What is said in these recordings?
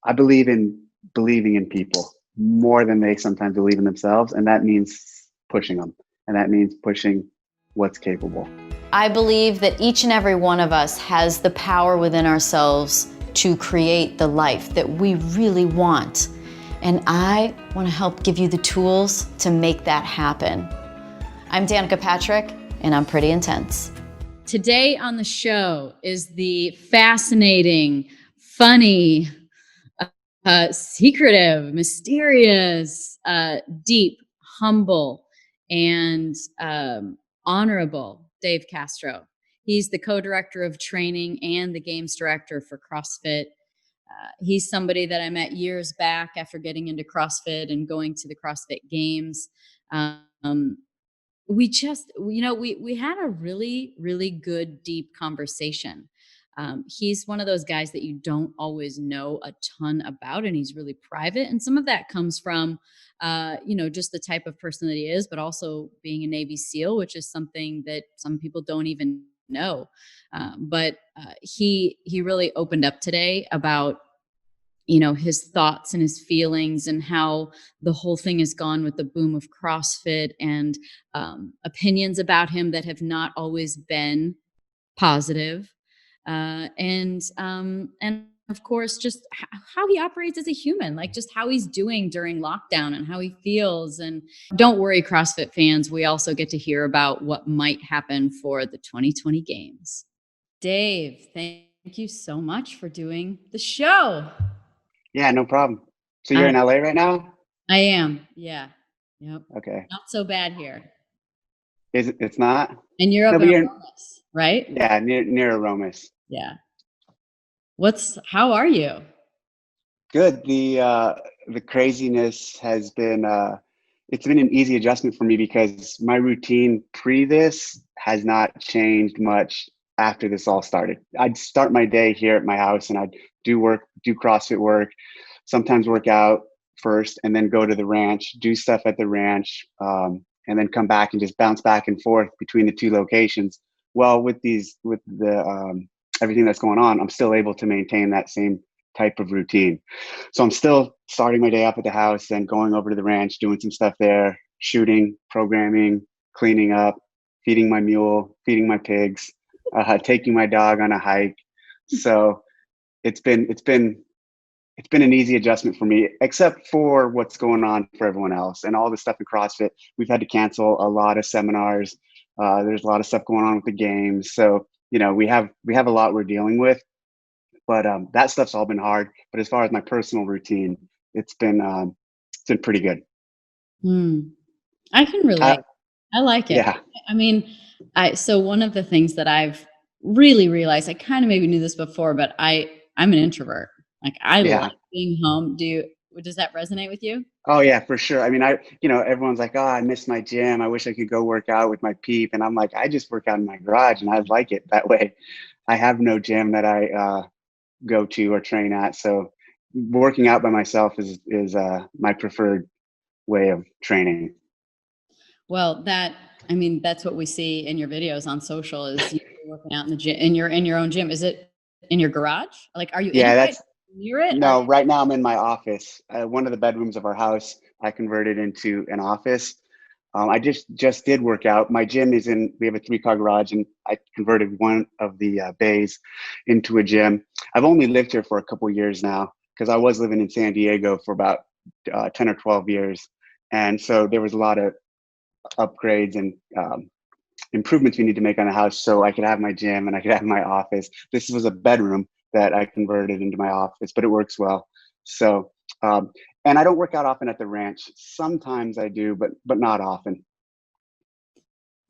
I believe in believing in people more than they sometimes believe in themselves. And that means pushing them. And that means pushing what's capable. I believe that each and every one of us has the power within ourselves to create the life that we really want. And I want to help give you the tools to make that happen. I'm Danica Patrick, and I'm pretty intense. Today on the show is the fascinating, funny, secretive, mysterious, deep, humble, and honorable Dave Castro. He's the co-director of training and the games director for CrossFit. He's somebody that I met years back after getting into CrossFit and going to the CrossFit Games. We had a really, really good, deep conversation. He's one of those guys that you don't always know a ton about, and he's really private. And some of that comes from, just the type of person that he is, but also being a Navy SEAL, which is something that some people don't even know. But he really opened up today about, his thoughts and his feelings and how the whole thing has gone with the boom of CrossFit, and opinions about him that have not always been positive. And of course, just how he operates as a human, like just how he's doing during lockdown and how he feels. And don't worry, CrossFit fans, we also get to hear about what might happen for the 2020 games. Dave, thank you so much for doing the show. Yeah, no problem. So you're in LA right now? I am. Yeah. Yep. Okay. Not so bad here. It's not? And you're up in Aromas, right? Yeah, near Aromas. Yeah. How are you? Good. The craziness has been it's been an easy adjustment for me because my routine pre this has not changed much after this all started. I'd start my day here at my house and I'd do CrossFit work, sometimes work out first and then go to the ranch, do stuff at the ranch, and then come back and just bounce back and forth between the two locations. Well, with the everything that's going on, I'm still able to maintain that same type of routine. So I'm still starting my day up at the house and going over to the ranch, doing some stuff there, shooting, programming, cleaning up, feeding my mule, feeding my pigs, taking my dog on a hike. So it's been an easy adjustment for me, except for what's going on for everyone else and all the stuff in CrossFit. We've had to cancel a lot of seminars. There's a lot of stuff going on with the games. So, we have a lot we're dealing with, but that stuff's all been hard. But as far as my personal routine, it's been pretty good. I can relate. I like it. Yeah. I mean, so one of the things that I've really realized, I kind of maybe knew this before, but I'm an introvert. Like I like being home. Does that resonate with you? Oh yeah, for sure. I mean, everyone's like, oh, I miss my gym. I wish I could go work out with my peep. And I'm like, I just work out in my garage and I like it that way. I have no gym that I go to or train at. So working out by myself is my preferred way of training. Well, that's what we see in your videos on social is you working out in the gym, in your own gym. Is it in your garage? Like, are you near it? No, right now I'm in my office. One of the bedrooms of our house, I converted into an office. I just did work out. My gym we have a 3-car garage and I converted one of the bays into a gym. I've only lived here for a couple of years now because I was living in San Diego for about 10 or 12 years. And so there was a lot of upgrades and improvements we need to make on the house so I could have my gym and I could have my office. This was a bedroom that I converted into my office, but it works well. So, and I don't work out often at the ranch. Sometimes I do, but not often.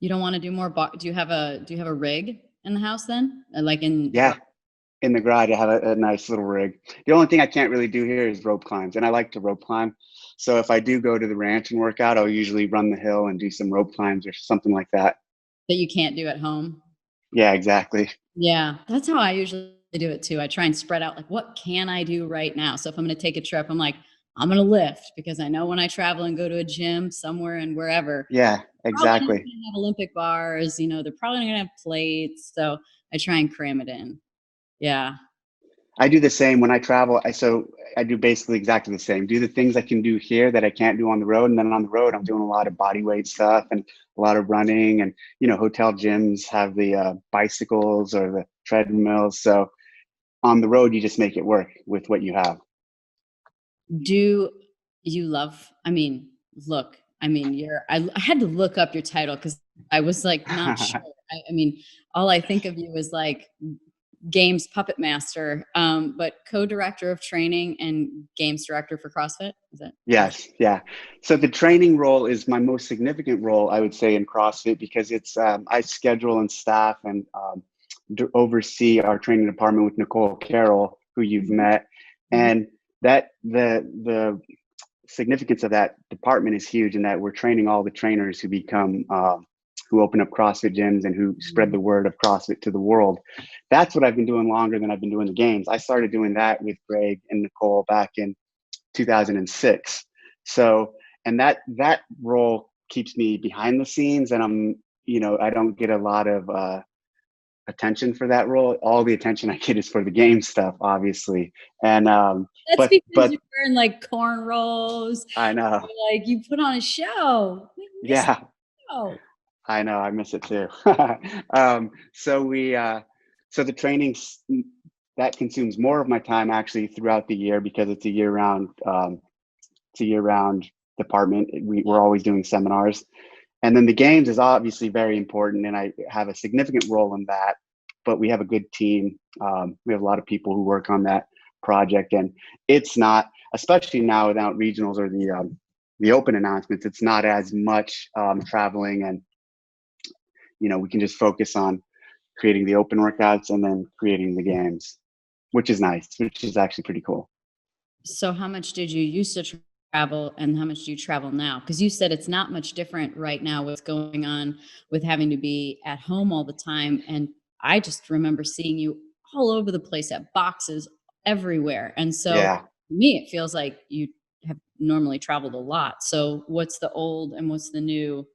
You don't want to do more? Do you have a rig in the house then? Yeah, in the garage I have a nice little rig. The only thing I can't really do here is rope climbs, and I like to rope climb. So if I do go to the ranch and work out, I'll usually run the hill and do some rope climbs or something like that. That you can't do at home. Yeah, exactly. Yeah, that's how I usually do it too. I try and spread out like, what can I do right now? So if I'm going to take a trip, I'm like, I'm going to lift because I know when I travel and go to a gym somewhere and wherever. Yeah, exactly. They're have Olympic bars, they're probably not going to have plates. So I try and cram it in. Yeah. I do the same when I travel. So I do basically exactly the same. Do the things I can do here that I can't do on the road. And then on the road, I'm doing a lot of body weight stuff and a lot of running. And, hotel gyms have the bicycles or the treadmills. So on the road, you just make it work with what you have. Do you love, look, I had to look up your title because I was like, not sure. All I think of you is like Games puppet master, but co-director of training and Games director for CrossFit. Is that? Yes. Yeah. So the training role is my most significant role, I would say, in CrossFit, because it's, I schedule and staff and oversee our training department with Nicole Carroll, who you've met. And that the significance of that department is huge, in that we're training all the trainers who become who open up CrossFit gyms and who spread the word of CrossFit to the world. That's what I've been doing longer than I've been doing the games. I started doing that with Greg and Nicole back in 2006. So, and that role keeps me behind the scenes, and I don't get a lot of attention for that role. All the attention I get is for the game stuff, obviously. And that's because you're wearing like cornrows. I know. Like you put on a show. Yeah. I know. I miss it too. So the trainings that consumes more of my time actually throughout the year, because it's a year-round department. We're always doing seminars. And then the games is obviously very important, and I have a significant role in that. But we have a good team. We have a lot of people who work on that project, and it's not, especially now without regionals or the open announcements, it's not as much traveling, and we can just focus on creating the open workouts and then creating the games, which is nice, which is actually pretty cool. So how much did you used to travel, and how much do you travel now? Because you said it's not much different right now, what's going on with having to be at home all the time. And I just remember seeing you all over the place at boxes everywhere. And so Yeah. to me, it feels like you have normally traveled a lot. So what's the old and what's the new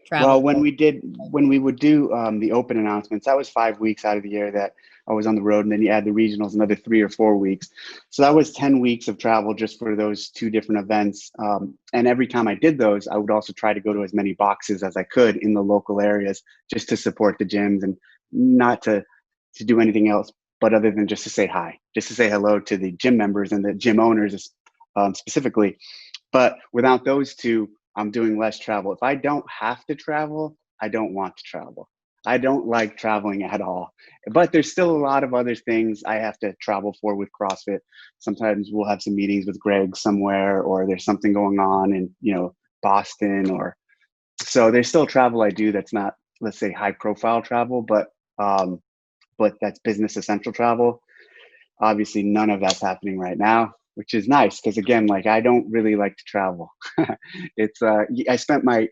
travel? Well, when we would do the open announcements, that was 5 weeks out of the year that I was on the road, and then you add the regionals, another 3 or 4 weeks. So that was 10 weeks of travel just for those 2 different events. And every time I did those, I would also try to go to as many boxes as I could in the local areas, just to support the gyms, and not to do anything else, but other than just to say hi, just to say hello to the gym members and the gym owners specifically. But without those 2, I'm doing less travel. If I don't have to travel, I don't want to travel. I don't like traveling at all. But there's still a lot of other things I have to travel for with CrossFit. Sometimes we'll have some meetings with Greg somewhere, or there's something going on in, Boston, or so there's still travel I do that's not, let's say, high profile travel, but that's business essential travel. Obviously, none of that's happening right now, which is nice, because again, like, I don't really like to travel. It's I spent my,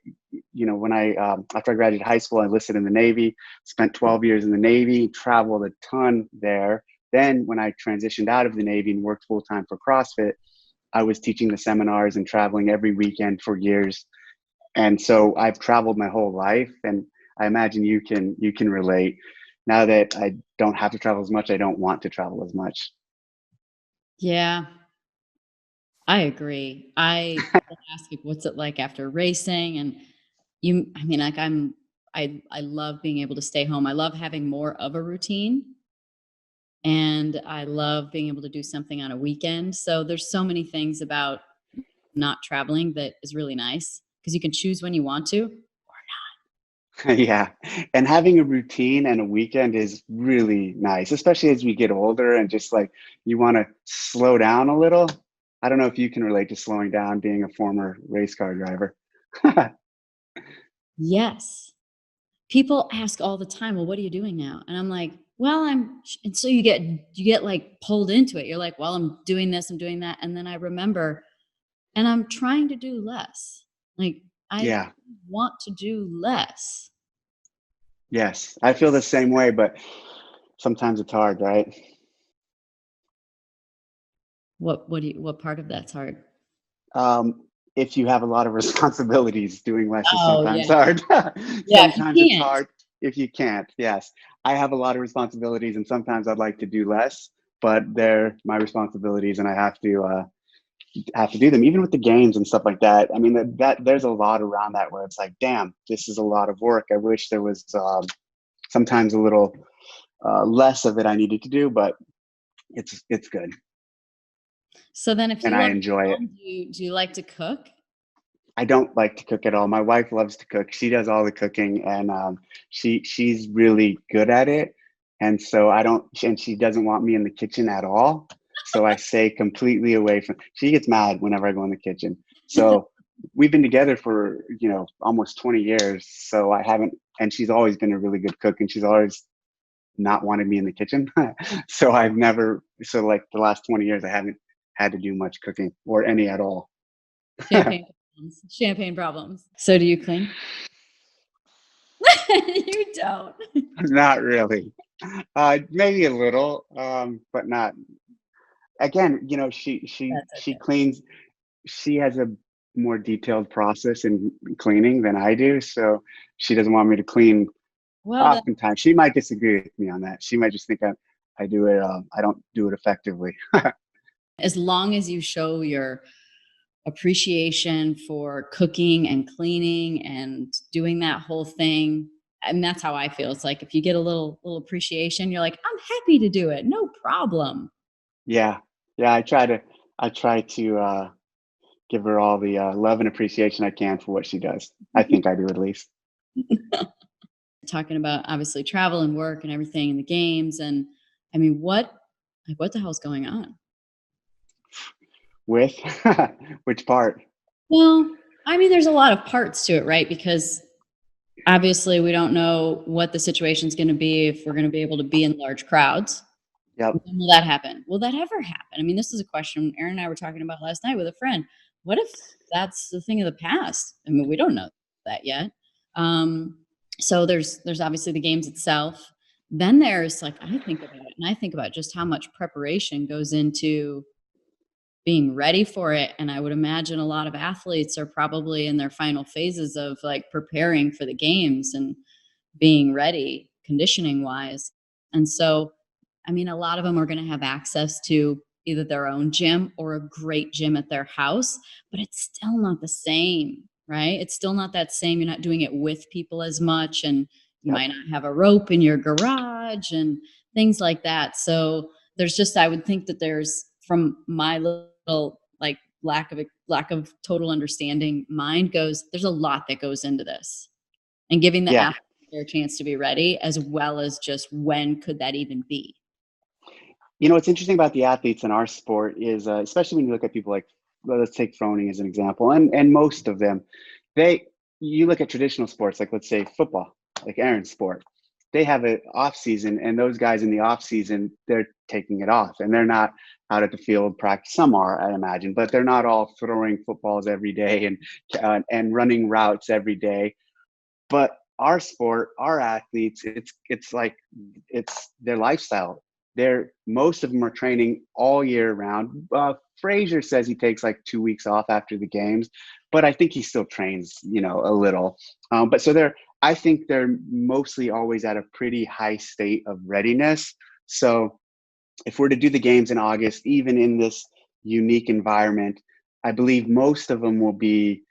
when I after I graduated high school, I enlisted in the Navy, spent 12 years in the Navy, traveled a ton there. Then when I transitioned out of the Navy and worked full time for CrossFit, I was teaching the seminars and traveling every weekend for years. And so I've traveled my whole life, and I imagine you can relate. Now that I don't have to travel as much, I don't want to travel as much. Yeah, I agree. I ask you, what's it like after racing? And I love being able to stay home. I love having more of a routine, and I love being able to do something on a weekend. So there's so many things about not traveling that is really nice, because you can choose when you want to. Yeah. And having a routine and a weekend is really nice, especially as we get older and just like you want to slow down a little. I don't know if you can relate to slowing down, being a former race car driver. Yes. People ask all the time, well, what are you doing now? And I'm like, well, and so you get like pulled into it. You're like, well, I'm doing this, I'm doing that. And then I remember, and I'm trying to do less. Like, I want to do less. Yes, I feel the same way, but sometimes it's hard, right? What part of that's hard? If you have a lot of responsibilities, doing less is Oh, sometimes hard. Yeah, Sometimes it's hard if you can't. Yes, I have a lot of responsibilities, and sometimes I'd like to do less, but they're my responsibilities, and I have to do them, even with the games and stuff like that. I mean, that there's a lot around that where it's like, damn, this is a lot of work. I wish there was sometimes a little less of it I needed to do, but it's good, So then if and you I love enjoy it. do you like to cook? I don't like to cook at all. My wife loves to cook. She does all the cooking, and she's really good at it. And so I don't, and she doesn't want me in the kitchen at all. So I stay completely away from. She gets mad whenever I go in the kitchen. So we've been together for almost 20 years. So I haven't, and she's always been a really good cook, and she's always not wanted me in the kitchen. So I've never, so like the last 20 years, I haven't had to do much cooking or any at all. Champagne problems. Champagne problems. So do you clean? You don't. Not really. Maybe a little, but not. Again, That's she okay. cleans. She has a more detailed process in cleaning than I do, so she doesn't want me to clean. Well, that Oftentimes, she might disagree with me on that. She might just think I do it. I don't do it effectively. as long as you show your appreciation for cooking and cleaning and doing that whole thing, and that's how I feel. It's like if you get a little appreciation, you're like, I'm happy to do it, no problem. Yeah, yeah. I try to give her all the love and appreciation I can for what she does. I think I do at least. Talking about obviously travel and work and everything and the games, and I mean, what the hell's going on? With which part? Well, I mean, there's a lot of parts to it, right? Because obviously we don't know what the situation's going to be, if we're going to be able to be in large crowds. Yep. When will that happen? Will that ever happen? I mean, this is a question Aaron and I were talking about last night with a friend. What if that's the thing of the past? I mean, we don't know that yet. Um, so there's obviously the games itself. Then there's like I think about it, and I think about just how much preparation goes into being ready for it. And I would imagine a lot of athletes are probably in their final phases of like preparing for the games and being ready conditioning wise. And so, I mean, a lot of them are going to have access to either their own gym or a great gym at their house, but it's still not the same, right? It's still not that same. You're not doing it with people as much, and you Yep. might not have a rope in your garage and things like that. So there's just, I would think that there's, from my little like lack of total understanding, mind goes, there's a lot that goes into this, and giving the Yeah. athlete their chance to be ready, as well as just when could that even be? What's interesting about the athletes in our sport is, especially when you look at people like, well, let's take throwing as an example, and most of them, you look at traditional sports, like let's say football, like Aaron's sport, they have an off season, and those guys in the off season, they're taking it off, and they're not out at the field practice. Some are, I imagine, but they're not all throwing footballs every day and running routes every day. But our sport, our athletes, it's like it's their lifestyle. Most of them are training all year round. Frazier says he takes like 2 weeks off after the games, but I think he still trains, a little. But so I think they're mostly always at a pretty high state of readiness. So if we're to do the games in August, even in this unique environment, I believe most of them will be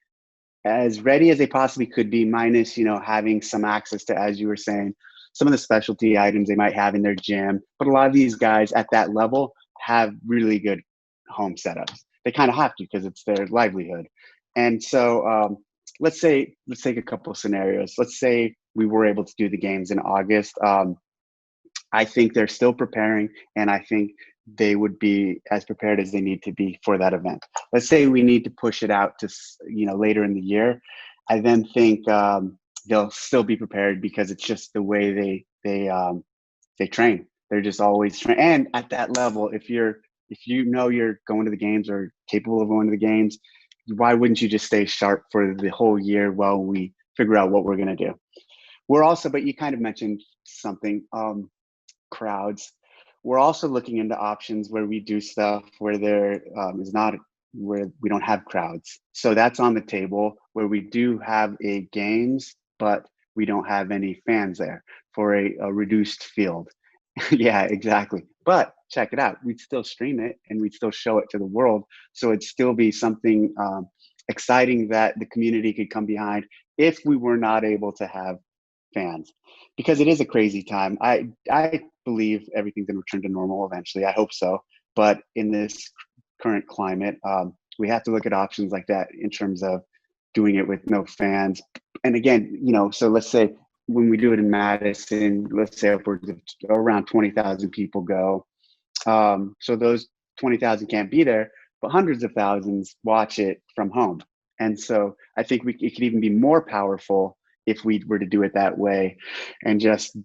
as ready as they possibly could be, minus, having some access to, as you were saying, some of the specialty items they might have in their gym. But a lot of these guys at that level have really good home setups. They kind of have to because it's their livelihood. And so let's take a couple of scenarios. Let's say we were able to do the games in August. I think they're still preparing, and I think they would be as prepared as they need to be for that event. Let's say we need to push it out to later in the year. I then think they'll still be prepared because it's just the way they train. They're just always train. And at that level, if you know you're going to the games or capable of going to the games, why wouldn't you just stay sharp for the whole year while we figure out what we're going to do? We're also, but you kind of mentioned something. Crowds. We're also looking into options where we do stuff where there is not, where we don't have crowds. So that's on the table, where we do have a games, but we don't have any fans there, for a reduced field. Yeah, exactly. But check it out, we'd still stream it and we'd still show it to the world. So it'd still be something exciting that the community could come behind if we were not able to have fans, because it is a crazy time. I believe everything's going to return to normal eventually. I hope so. But in this current climate, we have to look at options like that in terms of doing it with no fans. And again, so let's say when we do it in Madison, let's say upwards of around 20,000 people go. So those 20,000 can't be there, but hundreds of thousands watch it from home. And so I think it could even be more powerful if we were to do it that way and just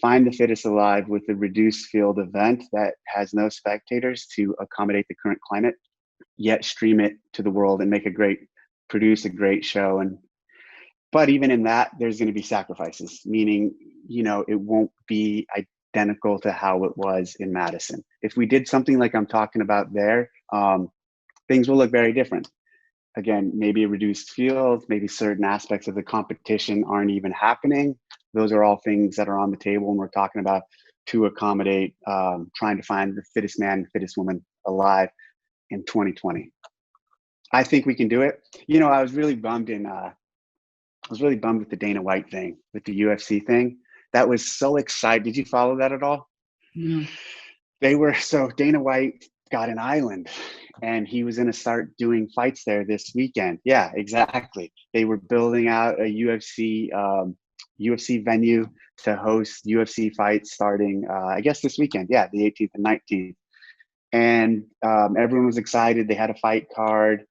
find the fittest alive with a reduced field event that has no spectators to accommodate the current climate, yet stream it to the world and produce a great show. But even in that, there's going to be sacrifices, meaning, it won't be identical to how it was in Madison. If we did something like I'm talking about there, things will look very different. Again, maybe a reduced field, maybe certain aspects of the competition aren't even happening. Those are all things that are on the table and we're talking about to accommodate trying to find the fittest man, fittest woman alive in 2020. I think we can do it. I was really bummed with the Dana White thing, with the UFC thing. That was so exciting. Did you follow that at all? No. Dana White got an island and he was going to start doing fights there this weekend. Yeah, exactly. They were building out a UFC venue to host UFC fights starting, I guess this weekend. Yeah, the 18th and 19th. And everyone was excited. They had a fight card.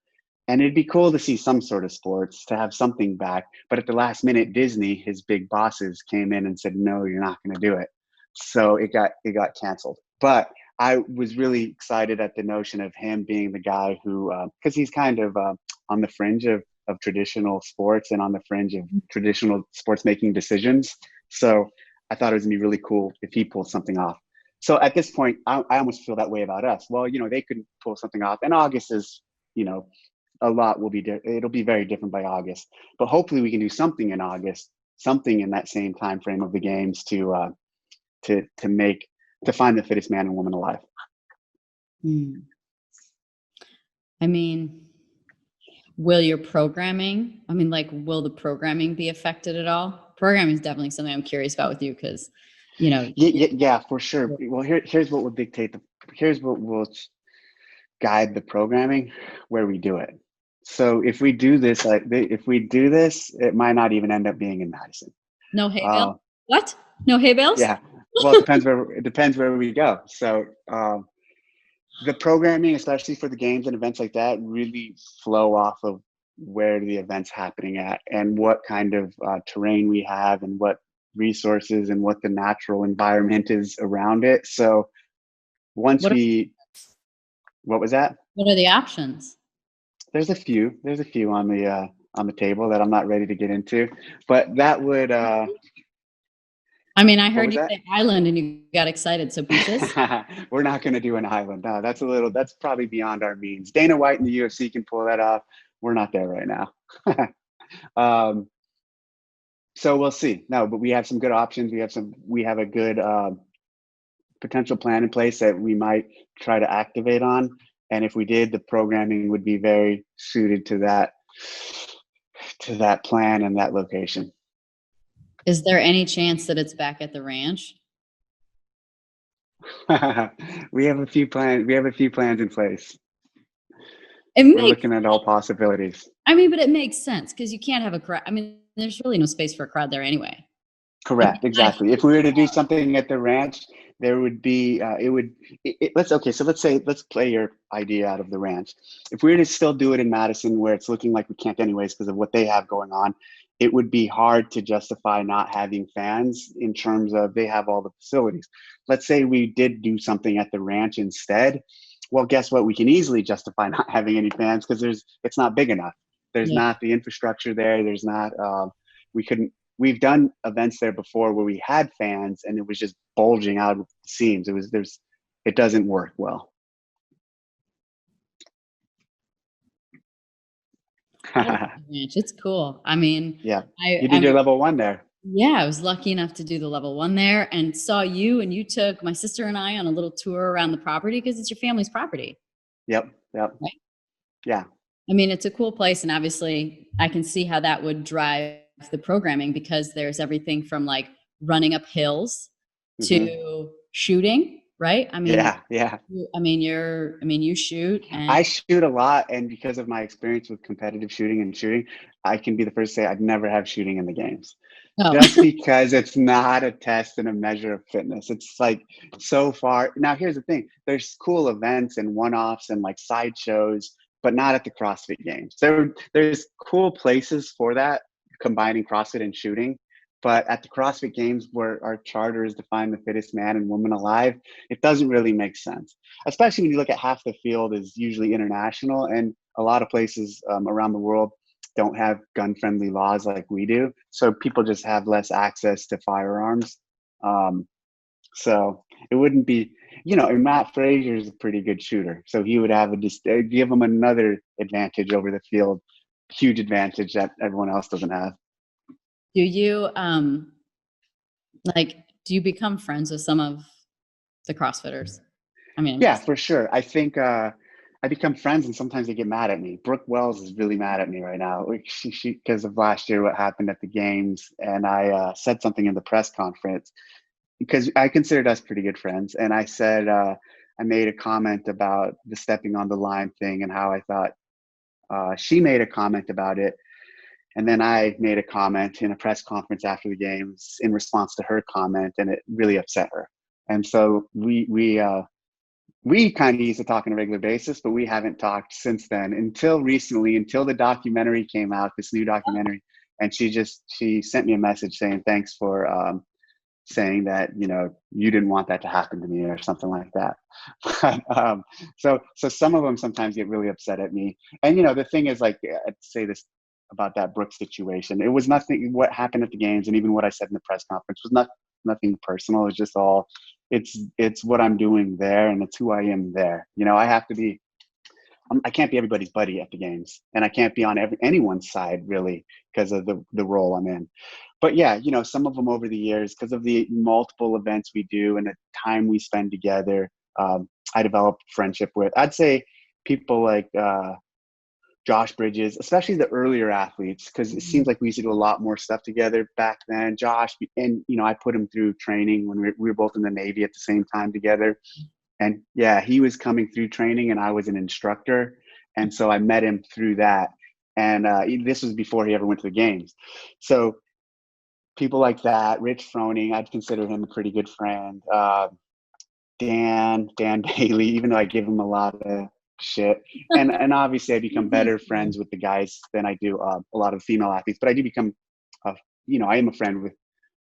And it'd be cool to see some sort of sports, to have something back. But at the last minute, Disney, his big bosses, came in and said, no, you're not going to do it. So it got canceled. But I was really excited at the notion of him being the guy who, because he's kind of on the fringe of traditional sports and on the fringe of traditional sports making decisions. So I thought it was going to be really cool if he pulled something off. So at this point, I almost feel that way about us. Well, they couldn't pull something off. And August is, a lot will be it'll be very different by August, but hopefully we can do something in August, something in that same time frame of the games to find the fittest man and woman alive. I mean, will the programming be affected at all? Programming is definitely something I'm curious about with you because, Yeah, for sure. Well, here's what will guide the programming where we do it. So if we do this, it might not even end up being in Madison. No hay bale? What? No hay bales? Yeah. Well, it depends where we go. So the programming, especially for the games and events like that, really flow off of where the event's happening at and what kind of terrain we have and what resources and what the natural environment is around it. So what was that? What are the options? There's a few on the table that I'm not ready to get into, but that would. I heard you say island and you got excited. So beaches? We're not going to do an island. No, that's probably beyond our means. Dana White and the UFC can pull that off. We're not there right now. So we'll see. No, but we have some good options. We have a good potential plan in place that we might try to activate on. And if we did, the programming would be very suited to that plan and that location. Is there any chance that it's back at the ranch? We have a few plans in place. We're looking at all possibilities. But it makes sense because you can't have a crowd. There's really no space for a crowd there anyway. Correct. Exactly. If we were to do something at the ranch, there would be, let's play your idea out of the ranch. If we were to still do it in Madison where it's looking like we can't anyways because of what they have going on, it would be hard to justify not having fans in terms of they have all the facilities. Let's say we did do something at the ranch instead. Well, guess what? We can easily justify not having any fans because it's not big enough. There's not the infrastructure there. There's not, we've done events there before where we had fans and it was just bulging out of the seams. It doesn't work well. It's cool. Yeah. You did your level 1 there. Yeah, I was lucky enough to do the level 1 there and saw you, and you took my sister and I on a little tour around the property because it's your family's property, Yep. Yep. right? Yeah. I mean, it's a cool place, and obviously I can see how that would drive the programming because there's everything from like running up hills Hmm. to shooting, right? Yeah. Yeah. You shoot and I shoot a lot, and because of my experience with competitive shooting and shooting, I can be the first to say I'd never have shooting in the games. oh, Just because it's not a test and a measure of fitness. It's like so far. Now, here's the thing: there's cool events and one-offs and like sideshows, but not at the CrossFit Games. There's cool places for that, combining CrossFit and shooting. But at the CrossFit Games, where our charter is to find the fittest man and woman alive, it doesn't really make sense. Especially when you look at half the field is usually international, and a lot of places around the world don't have gun-friendly laws like we do. So people just have less access to firearms. Um, so it wouldn't be, and Matt Frazier is a pretty good shooter. So he would have give him another advantage over the field, huge advantage that everyone else doesn't have. do you do you become friends with some of the CrossFitters? I mean, I'm Yeah, guessing. for sure. I think I become friends, and sometimes they get mad at me. Brooke Wells is really mad at me right now. Like, she because of last year what happened at the games, and I said something in the press conference because I considered us pretty good friends, and I said I made a comment about the stepping on the line thing and how I thought she made a comment about it, and then I made a comment in a press conference after the games in response to her comment, and it really upset her. And so we kind of used to talk on a regular basis, but we haven't talked since then until recently, until the documentary came out, this new documentary. And she sent me a message saying, thanks for saying that, you didn't want that to happen to me or something like that. But, so some of them sometimes get really upset at me. And, the thing is, like, I'd say this about that Brooks situation. It was nothing, what happened at the games and even what I said in the press conference was nothing personal. It's just all, it's what I'm doing there, and it's who I am there. I have to be, I can't be everybody's buddy at the games, and I can't be on anyone's side really because of the role I'm in. But yeah, some of them over the years, because of the multiple events we do and the time we spend together, I developed friendship with. I'd say people like Josh Bridges, especially the earlier athletes, because it seems like we used to do a lot more stuff together back then. Josh, and I put him through training when we were both in the Navy at the same time together. And yeah, he was coming through training and I was an instructor. And so I met him through that. And this was before he ever went to the games. So people like that, Rich Froning, I'd consider him a pretty good friend. Dan Bailey, even though I give him a lot of shit. And obviously I become better friends with the guys than I do a lot of female athletes, but I do become, I am a friend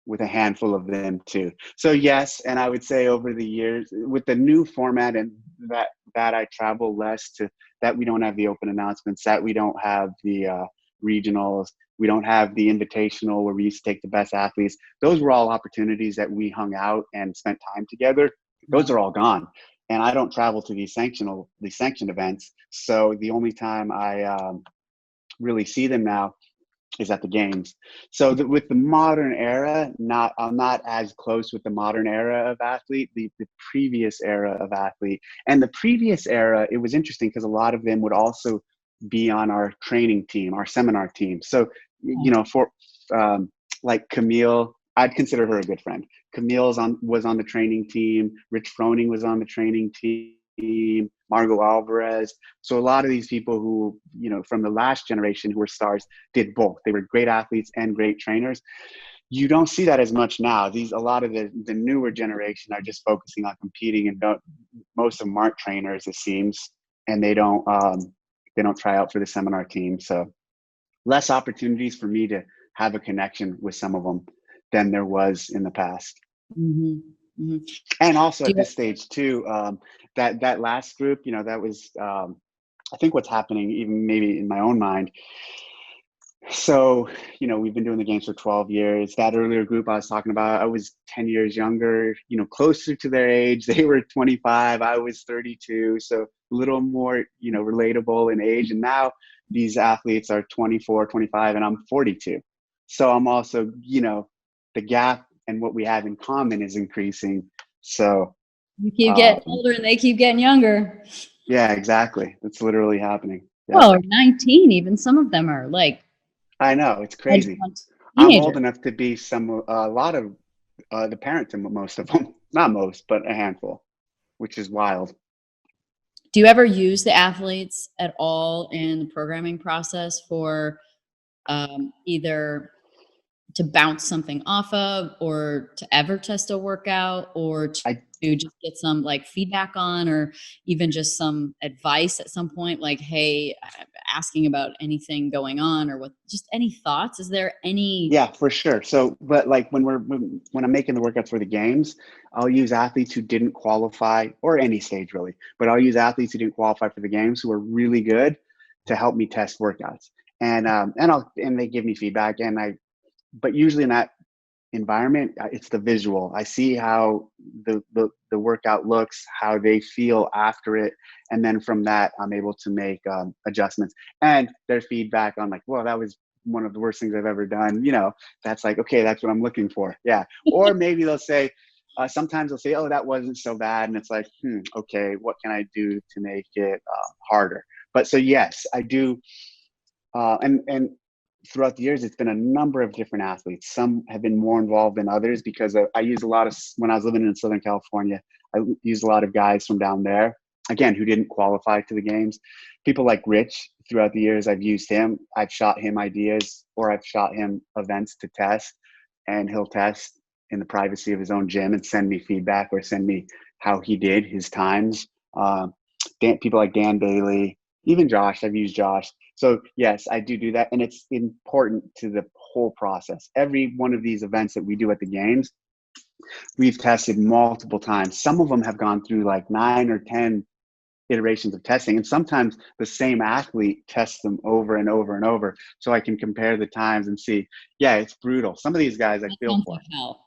with a handful of them too. So yes, and I would say over the years with the new format and that I travel less to, that we don't have the open announcements, that we don't have the regionals, we don't have the invitational where we used to take the best athletes. Those were all opportunities that we hung out and spent time together. Those are all gone. And I don't travel to these sanctioned events. So the only time I really see them now is at the games. So with the modern era, I'm not as close with the modern era of athlete, the previous era of athlete. And the previous era, it was interesting because a lot of them would also be on our training team, our seminar team. So, for like Camille, I'd consider her a good friend. Was on the training team. Rich Froning was on the training team. Margot Alvarez. So a lot of these people who, from the last generation who were stars did both. They were great athletes and great trainers. You don't see that as much now. A lot of the newer generation are just focusing on competing, and most of them aren't trainers, it seems, and they don't try out for the seminar team. So less opportunities for me to have a connection with some of them than there was in the past. Mm-hmm. Mm-hmm. And also at this stage too, that last group, that was, I think what's happening even maybe in my own mind. So, we've been doing the games for 12 years. That earlier group I was talking about, I was 10 years younger, closer to their age. They were 25, I was 32. So a little more, relatable in age. And now these athletes are 24, 25, and I'm 42. So I'm also, the gap and what we have in common is increasing. So You keep getting older and they keep getting younger. yeah, exactly. That's literally happening. Yeah. Well, 19, even some of them are like, I know, it's crazy. I'm old teenager. enough to be a lot of the parents in most of them, not most, but a handful, which is wild. Do you ever use the athletes at all in the programming process for either to bounce something off of, or to ever test a workout, or I to just get some like feedback on, or even just some advice at some point, like, hey, asking about anything going on, or what, just any thoughts? Is there any? Yeah, for sure. So, but like when I'm making the workouts for the games, I'll use athletes who didn't qualify, or any stage really, but I'll use athletes who didn't qualify for the games who are really good to help me test workouts. And they give me feedback, but usually in that environment, it's the visual. I see how the workout looks, how they feel after it, and then from that I'm able to make adjustments. And their feedback on like, well, that was one of the worst things I've ever done, that's like, okay, that's what I'm looking for. Yeah. Or maybe they'll say, sometimes they'll say, oh, that wasn't so bad, and it's like, okay, what can I do to make it harder? But so yes, I do. And throughout the years, it's been a number of different athletes. Some have been more involved than others because I use a lot of, when I was living in Southern California, I used a lot of guys from down there, again, who didn't qualify to the games. People like Rich, throughout the years, I've used him. I've shot him ideas, or I've shot him events to test, and he'll test in the privacy of his own gym and send me feedback, or send me how he did his times. People like Dan Bailey, even Josh, I've used Josh. So yes, I do that. And it's important to the whole process. Every one of these events that we do at the games, we've tested multiple times. Some of them have gone through like 9 or 10 iterations of testing. And sometimes the same athlete tests them over and over and over. So I can compare the times and see, yeah, it's brutal. Some of these guys I feel for. Hell.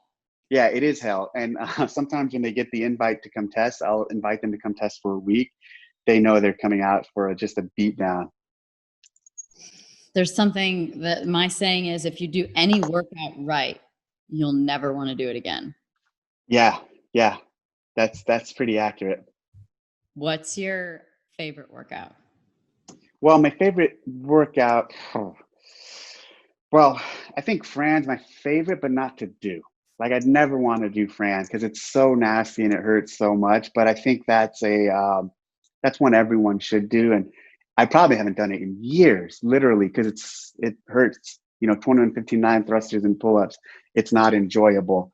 Yeah, it is hell. And sometimes when they get the invite to come test, I'll invite them to come test for a week. They know they're coming out for just a beat down. There's something that my saying is, if you do any workout right, you'll never want to do it again. Yeah. That's pretty accurate. What's your favorite workout? Well, my favorite workout, well, I think Fran's my favorite, but not to do. Like, I'd never want to do Fran because it's so nasty and it hurts so much. But I think that's one everyone should do. And I probably haven't done it in years, literally, because it hurts. 2159 thrusters and pull-ups. It's not enjoyable.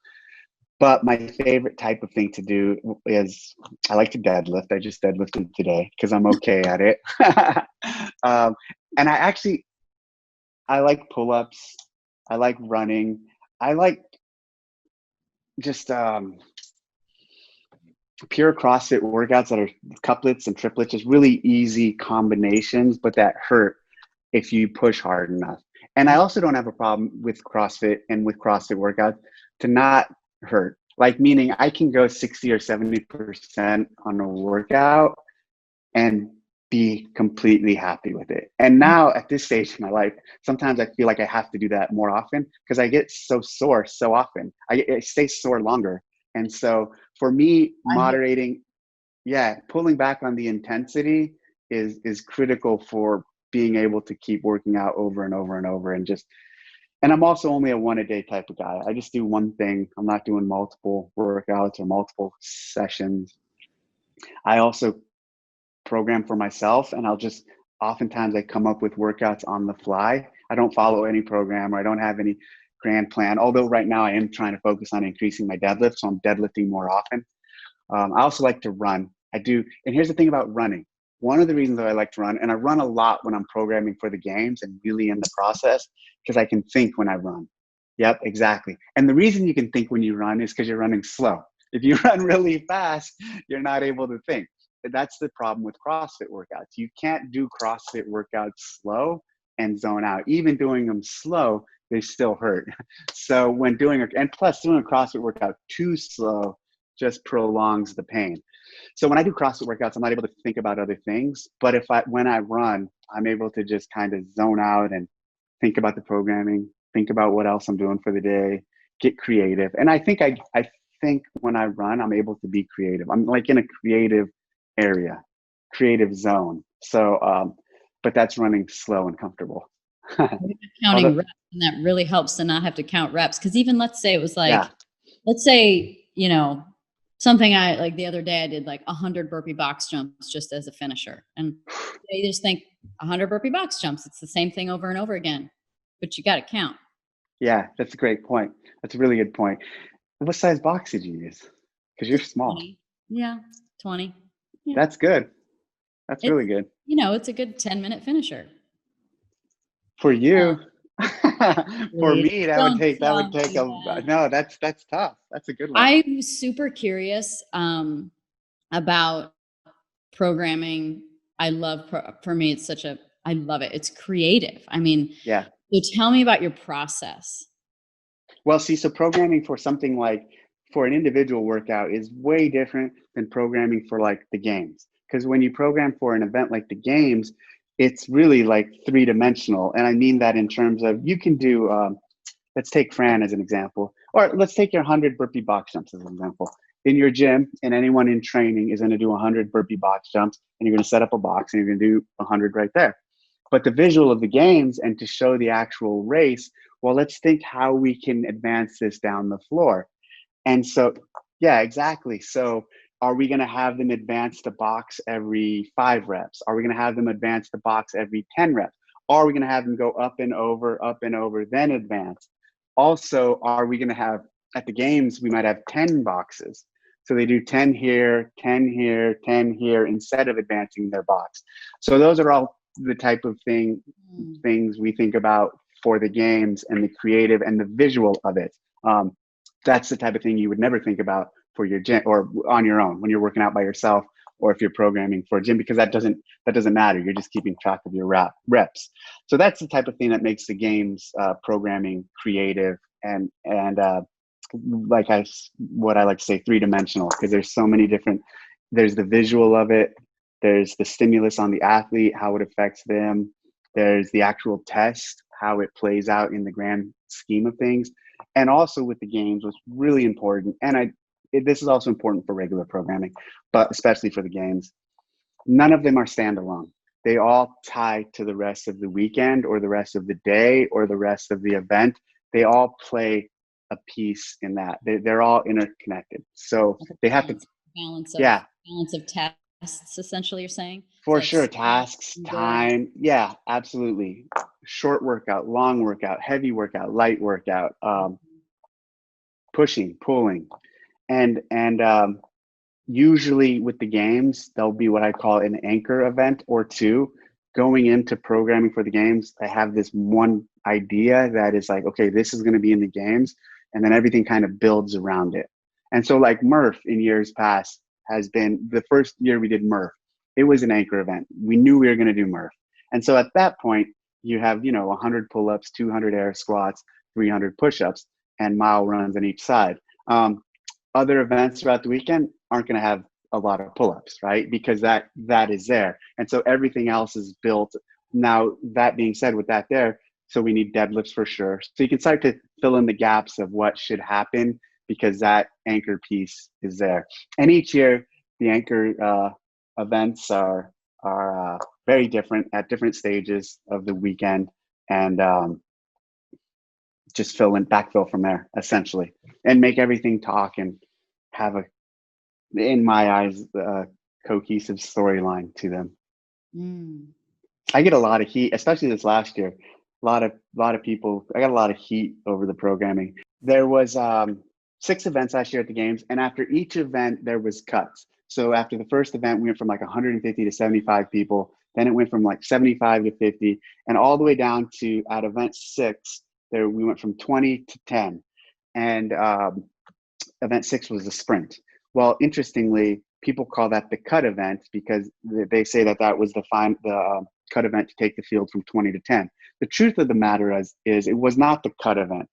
But my favorite type of thing to do is, I like to deadlift. I just deadlifted today because I'm okay at it. And I like pull-ups. I like running. I like just pure CrossFit workouts that are couplets and triplets, just really easy combinations, but that hurt if you push hard enough. And I also don't have a problem with CrossFit and with CrossFit workouts to not hurt. Like, meaning I can go 60 or 70% on a workout and be completely happy with it. And now at this stage in my life, sometimes I feel like I have to do that more often because I get so sore so often. I stay sore longer. And so for me, moderating, pulling back on the intensity is critical for being able to keep working out over and over and over. And I'm also only a 1-a-day type of guy. I just do one thing. I'm not doing multiple workouts or multiple sessions. I also program for myself, and oftentimes I come up with workouts on the fly. I don't follow any program, or I don't have any grand plan. Although right now I am trying to focus on increasing my deadlift, so I'm deadlifting more often. I also like to run. I do. And here's the thing about running. One of the reasons that I like to run, and I run a lot when I'm programming for the games and really in the process, because I can think when I run. Yep, exactly. And the reason you can think when you run is because you're running slow. If you run really fast, you're not able to think. That's the problem with CrossFit workouts. You can't do CrossFit workouts slow and zone out. Even doing them slow, they still hurt. So and plus doing a CrossFit workout too slow just prolongs the pain. So when I do CrossFit workouts, I'm not able to think about other things. But when I run, I'm able to just kind of zone out and think about the programming, think about what else I'm doing for the day, get creative. And I think when I run, I'm able to be creative. I'm like in a creative area, creative zone. So, but that's running slow and comfortable. Counting Although, reps, and that really helps to not have to count reps. Because even let's say it was like, yeah, let's say, you know, something I like the other day, I did like 100 burpee box jumps just as a finisher. And you just think 100 burpee box jumps, it's the same thing over and over again, but you got to count. yeah, that's a great point. That's a really good point. What size box did you use? Because you're small. 20. Yeah, 20. Yeah. That's good. That's It's, really good. you know, it's a good 10-minute finisher. For you. For Really, me, that would don't take tell me a that. no, that's tough. That's a good one. I'm super curious about programming. I love for me, it's such a I love it. It's creative. I mean, Yeah. so tell me about your process. Well, see, so programming for something like for an individual workout is way different than programming for like the games. Because when you program for an event like the games, it's really like three-dimensional. And I mean that in terms of you can do, let's take Fran as an example, or let's take your 100 burpee box jumps as an example. In your gym, and anyone in training is going to do 100 burpee box jumps, and you're going to set up a box and you're going to do 100 right there. But the visual of the games and to show the actual race, well, let's think how we can advance this down the floor. And so, yeah, exactly. So are we going to have them advance the box every 5 reps? Are we going to have them advance the box every 10 reps? Are we going to have them go up and over, then advance? Also, are we going to have, at the games, we might have 10 boxes. So they do 10 here, 10 here, 10 here, instead of advancing their box. So those are all the type of things we think about for the games and the creative and the visual of it. That's the type of thing you would never think about for your gym or on your own when you're working out by yourself, or if you're programming for a gym, because that doesn't matter. You're just keeping track of your reps. So that's the type of thing that makes the games programming creative and what I like to say, three-dimensional, because there's so many different. There's the visual of it. There's the stimulus on the athlete, how it affects them. There's the actual test, how it plays out in the grand scheme of things. And also with the games, what's really important, and this is also important for regular programming, but especially for the games, none of them are standalone. They all tie to the rest of the weekend or the rest of the day or the rest of the event. They all play a piece in that. They're all interconnected. So they have to balance of tests, essentially, you're saying? For like sure. Tasks, time. Yeah, absolutely. Short workout, long workout, heavy workout, light workout, pushing, pulling. And usually with the games, there'll be what I call an anchor event or two. Going into programming for the games, I have this one idea that is like, okay, this is going to be in the games, and then everything kind of builds around it. And so like Murph in years past has been the first year we did Murph. It was an anchor event. We knew we were going to do Murph. And so at that point, you have, 100 pull-ups, 200 air squats, 300 push-ups, and mile runs on each side. Other events throughout the weekend aren't going to have a lot of pull-ups, right? Because that is there. And so everything else is built. Now, that being said, with that there, so we need deadlifts for sure. So you can start to fill in the gaps of what should happen because that anchor piece is there. And each year, the anchor events are very different at different stages of the weekend, and just backfill from there, essentially, and make everything talk and have in my eyes, cohesive storyline to them. I get a lot of heat, especially this last year. A lot of people. I got a lot of heat over the programming. There was 6 events last year at the games, and after each event, there was cuts. So after the first event, we went from like 150 to 75 people. Then it went from like 75 to 50, and all the way down to at event 6, there we went from 20 to 10. And event 6 was the sprint. Well, interestingly, people call that the cut event because they say that was the cut event to take the field from 20 to 10. The truth of the matter is it was not the cut event.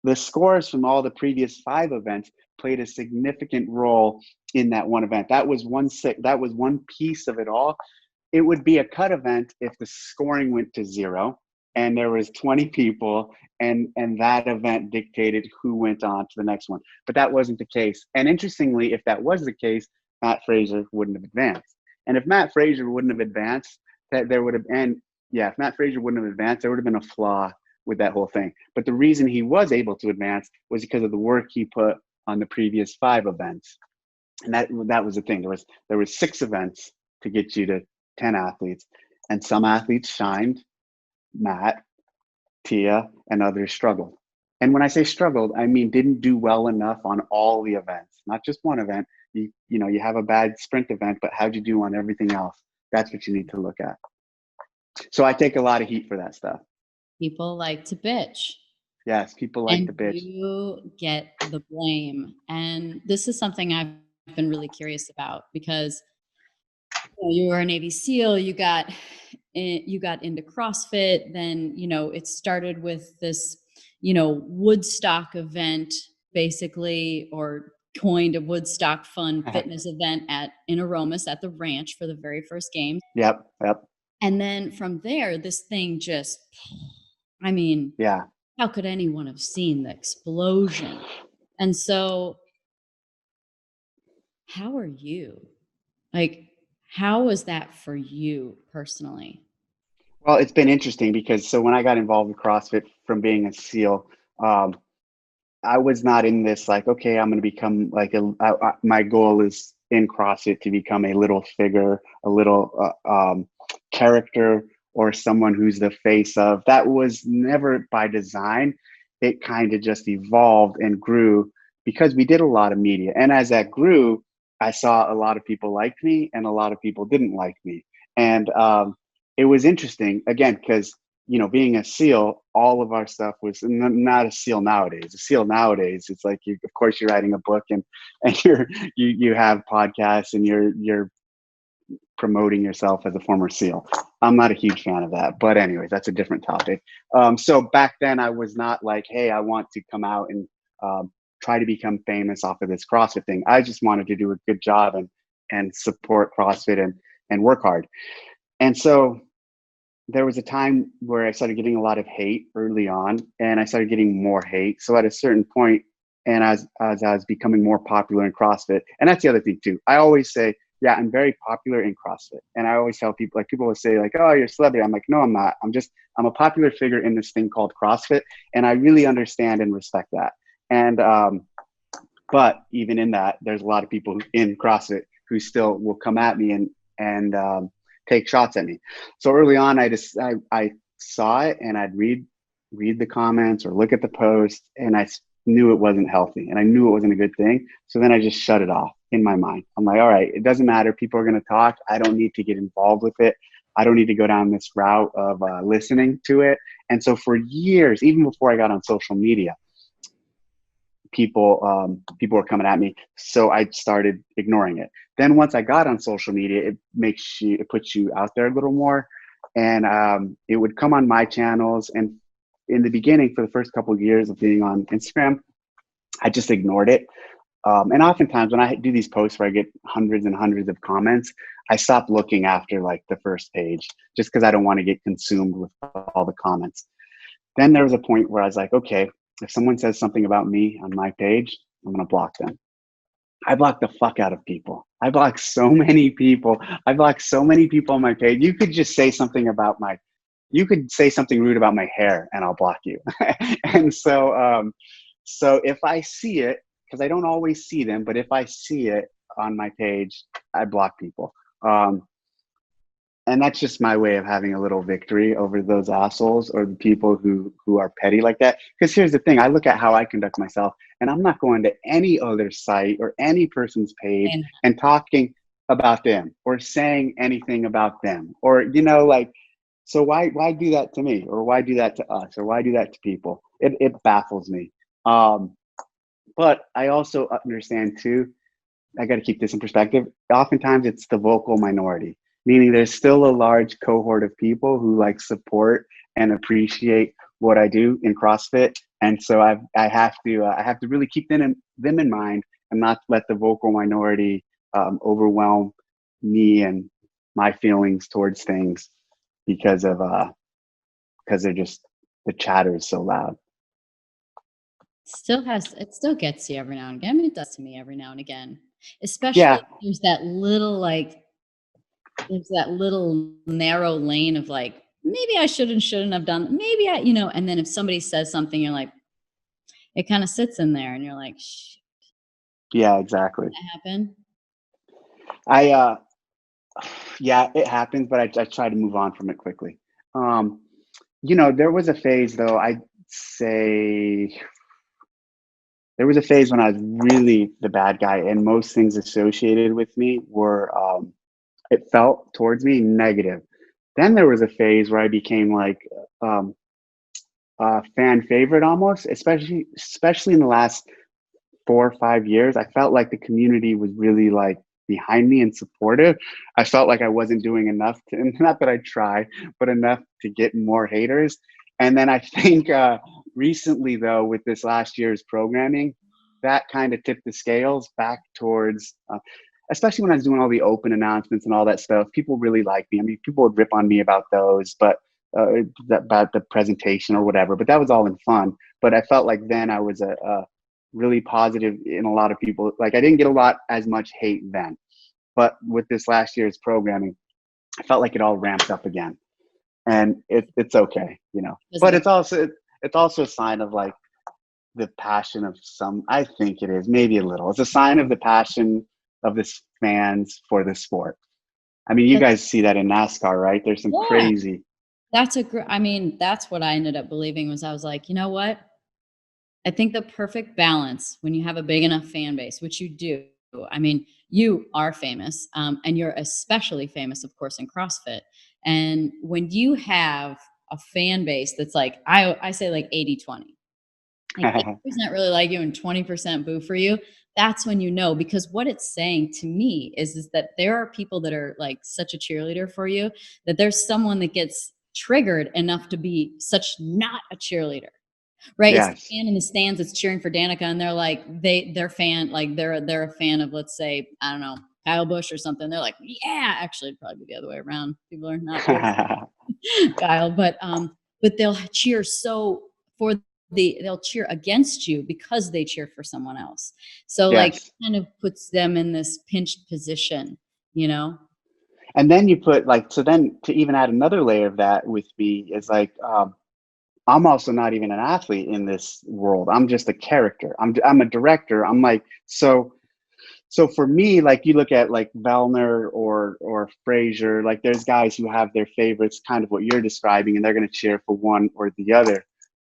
The scores from all the previous 5 events played a significant role in that one event. That was one piece of it all. It would be a cut event if the scoring went to 0 and there was 20 people, and that event dictated who went on to the next one. But that wasn't the case. And interestingly, if that was the case, Matt Fraser wouldn't have advanced. And if Matt Fraser wouldn't have advanced, that there would have, and yeah, if Matt Fraser wouldn't have advanced, there would have been a flaw with that whole thing. But the reason he was able to advance was because of the work he put on the previous 5 events. And that was the thing. There was 6 events to get you to 10 athletes, and some athletes shined. Matt, Tia, and others struggled. And when I say struggled, I mean didn't do well enough on all the events, not just one event. You know, you have a bad sprint event, but how'd you do on everything else? That's what you need to look at. So I take a lot of heat for that stuff. People like to bitch. Yes, people like to bitch. You get the blame. And this is something I've been really curious about, because you were a Navy SEAL, you got into CrossFit, then, it started with this, Woodstock event, basically, or coined a Woodstock fun fitness event in Aromas at the ranch for the very first games. Yep. And then from there, this thing just, yeah. How could anyone have seen the explosion? And so how are you? How was that for you personally? Well, it's been interesting because when I got involved with CrossFit from being a SEAL, I was not in this like, okay, I'm going to become like my goal is in CrossFit to become a little figure, a little character, or someone who's the face of. That was never by design. It kind of just evolved and grew because we did a lot of media. And as that grew, I saw a lot of people liked me and a lot of people didn't like me. And it was interesting, again, because, being a SEAL, all of our stuff was not a SEAL nowadays. A SEAL nowadays, it's like, of course, you're writing a book and you have podcasts and you're promoting yourself as a former SEAL. I'm not a huge fan of that, but anyways, that's a different topic. So back then I was not like, hey, I want to come out and try to become famous off of this CrossFit thing. I just wanted to do a good job and support CrossFit and work hard. And so there was a time where I started getting a lot of hate early on, and I started getting more hate. So at a certain point, and as I was becoming more popular in CrossFit, and that's the other thing too, I always say, yeah, I'm very popular in CrossFit. And I always tell people, like, people will say like, oh, you're a celebrity. I'm like, no, I'm not. I'm a popular figure in this thing called CrossFit. And I really understand and respect that. And, but even in that, there's a lot of people in CrossFit who still will come at me and take shots at me. So early on, I saw it, and I'd read the comments or look at the post, and I knew it wasn't healthy and I knew it wasn't a good thing. So then I just shut it off in my mind. I'm like, all right, it doesn't matter. People are going to talk. I don't need to get involved with it. I don't need to go down this route of listening to it. And so for years, even before I got on social media, people were coming at me. So I started ignoring it. Then once I got on social media, it puts you out there a little more. And it would come on my channels. And in the beginning, for the first couple of years of being on Instagram, I just ignored it. And oftentimes when I do these posts where I get hundreds and hundreds of comments, I stop looking after like the first page just because I don't want to get consumed with all the comments. Then there was a point where I was like, okay, if someone says something about me on my page, I'm going to block them. I block the fuck out of people. I block so many people. I block so many people on my page. You could just say something rude about my hair and I'll block you. And so if I see it, because I don't always see them, but if I see it on my page, I block people. And that's just my way of having a little victory over those assholes or the people who are petty like that. Because here's the thing, I look at how I conduct myself, and I'm not going to any other site or any person's page and talking about them or saying anything about them, or, so why do that to me, or why do that to us, or why do that to people? It baffles me. But I also understand too, I got to keep this in perspective. Oftentimes it's the vocal minority, meaning there's still a large cohort of people who like support and appreciate what I do in CrossFit. And so I have to really keep them in mind and not let the vocal minority overwhelm me and my feelings towards things because of because the chatter is so loud. It still gets you every now and again. I mean, it does to me every now and again, especially Yeah. if there's that little narrow lane of like, maybe I shouldn't have done, maybe and then if somebody says something, you're like, it kind of sits in there and you're like, shh, Yeah, exactly. that happened. I yeah, it happens, but I try to move on from it quickly. There was a phase though, I'd say there was a phase when I was really the bad guy, and most things associated with me were it felt towards me negative. Then there was a phase where I became like um, a fan favorite almost, especially in the last 4 or 5 years. I felt like the community was really like behind me and supportive. I felt like I wasn't doing enough to, and not that I try, but enough to get more haters. And then I think recently, though, with this last year's programming, that kind of tipped the scales back towards, especially when I was doing all the open announcements and all that stuff. People really liked me. I mean, people would rip on me about those, but about the presentation or whatever. But that was all in fun. But I felt like then I was a really positive in a lot of people. Like I didn't get as much hate then, but with this last year's programming, I felt like it all ramped up again, and it's okay, But it's also a sign of like the passion of some. I think it is maybe a little. It's a sign of the passion of the fans for the sport. I mean, you guys see that in NASCAR, right? There's some crazy. That's what I ended up believing was I was like, you know what? I think the perfect balance when you have a big enough fan base, which you do. I mean, you are famous, and you're especially famous, of course, in CrossFit. And when you have a fan base that's like, I say like 80-20, like 80% really like you and 20% boo for you, that's when you know, because what it's saying to me is that there are people that are like such a cheerleader for you, that there's someone that gets triggered enough to be such not a cheerleader. Right. It's a Yes. fan in the stands that's cheering for Danica, and they're like, they're a fan of, let's say, I don't know, Kyle Busch or something. They're like, yeah, actually it'd probably be the other way around. People are not Kyle, but they'll cheer they'll cheer against you because they cheer for someone else. So like Yes. kind of puts them in this pinched position, And then you put so then to even add another layer of that with me is like, I'm also not even an athlete in this world. I'm just a character. I'm a director. I'm like, so for me, like you look at like Vellner or Frazier, like there's guys who have their favorites, kind of what you're describing, and they're going to cheer for one or the other.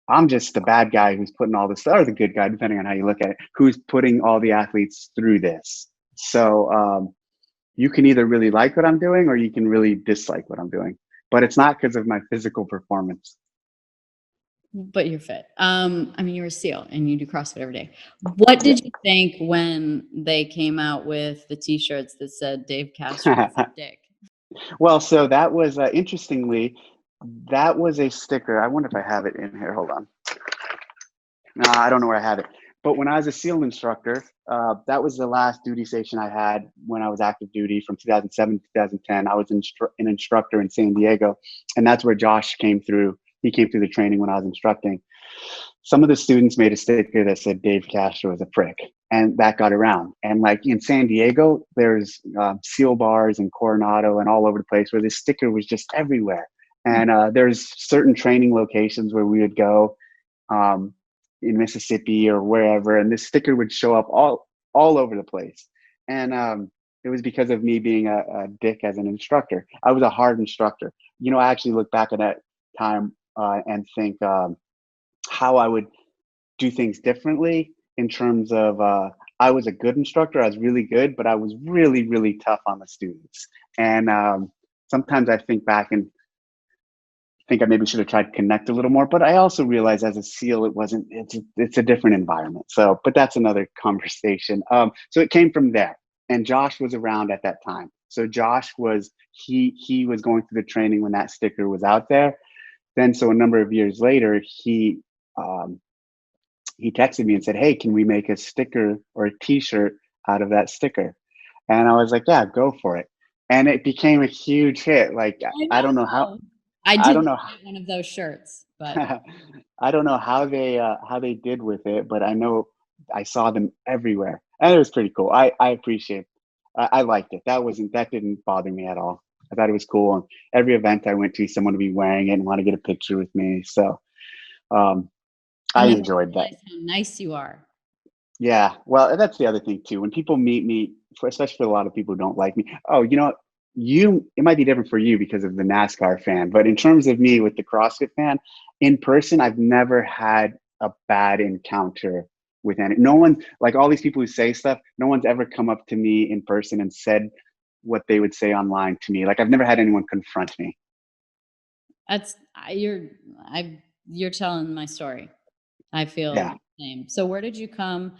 I'm just the bad guy who's putting all this, or the good guy, depending on how you look at it, who's putting all the athletes through this. So you can either really like what I'm doing or you can really dislike what I'm doing, but it's not because of my physical performance. But you're fit. I mean, you're a SEAL and you do CrossFit every day. What did you think when they came out with the T-shirts that said Dave Castro is a dick? Well, so that was interestingly, that was a sticker. I wonder if I have it in here. Hold on. No, I don't know where I have it. But when I was a SEAL instructor, that was the last duty station I had when I was active duty from 2007 to 2010. I was an instructor in San Diego, and that's where Josh came through. He came through the training when I was instructing. Some of the students made a sticker that said Dave Castro is a prick, and that got around. And like in San Diego, there's SEAL bars and Coronado and all over the place where this sticker was just everywhere. And there's certain training locations where we would go in Mississippi or wherever, and this sticker would show up all over the place. And it was because of me being a dick as an instructor. I was a hard instructor. I actually look back at that time and think how I would do things differently in terms of I was a good instructor. I was really good, but I was really, really tough on the students. And sometimes I think back and think I maybe should have tried to connect a little more, but I also realized as a SEAL, it's a different environment. So, but that's another conversation. So it came from there, and Josh was around at that time. So Josh he was going through the training when that sticker was out there. Then, so a number of years later, he texted me and said, "Hey, can we make a sticker or a T-shirt out of that sticker?" And I was like, "Yeah, go for it." And it became a huge hit. Like I don't know how. I I did don't know. not get one of those shirts, but I don't know how they did with it, but I know I saw them everywhere, and it was pretty cool. I appreciate. I liked it. That didn't bother me at all. I thought it was cool. And every event I went to, someone would be wearing it and want to get a picture with me. So um, I and then they enjoyed that. realize how nice you are. Yeah. Well, that's the other thing too. When people meet me, especially for a lot of people who don't like me, oh, it might be different for you because of the NASCAR fan, but in terms of me with the CrossFit fan, in person, I've never had a bad encounter with any. No one, like all these people who say stuff, no one's ever come up to me in person and said what they would say online to me. Like I've never had anyone confront me. That's you're telling my story. I feel Yeah. the same. So where did you come?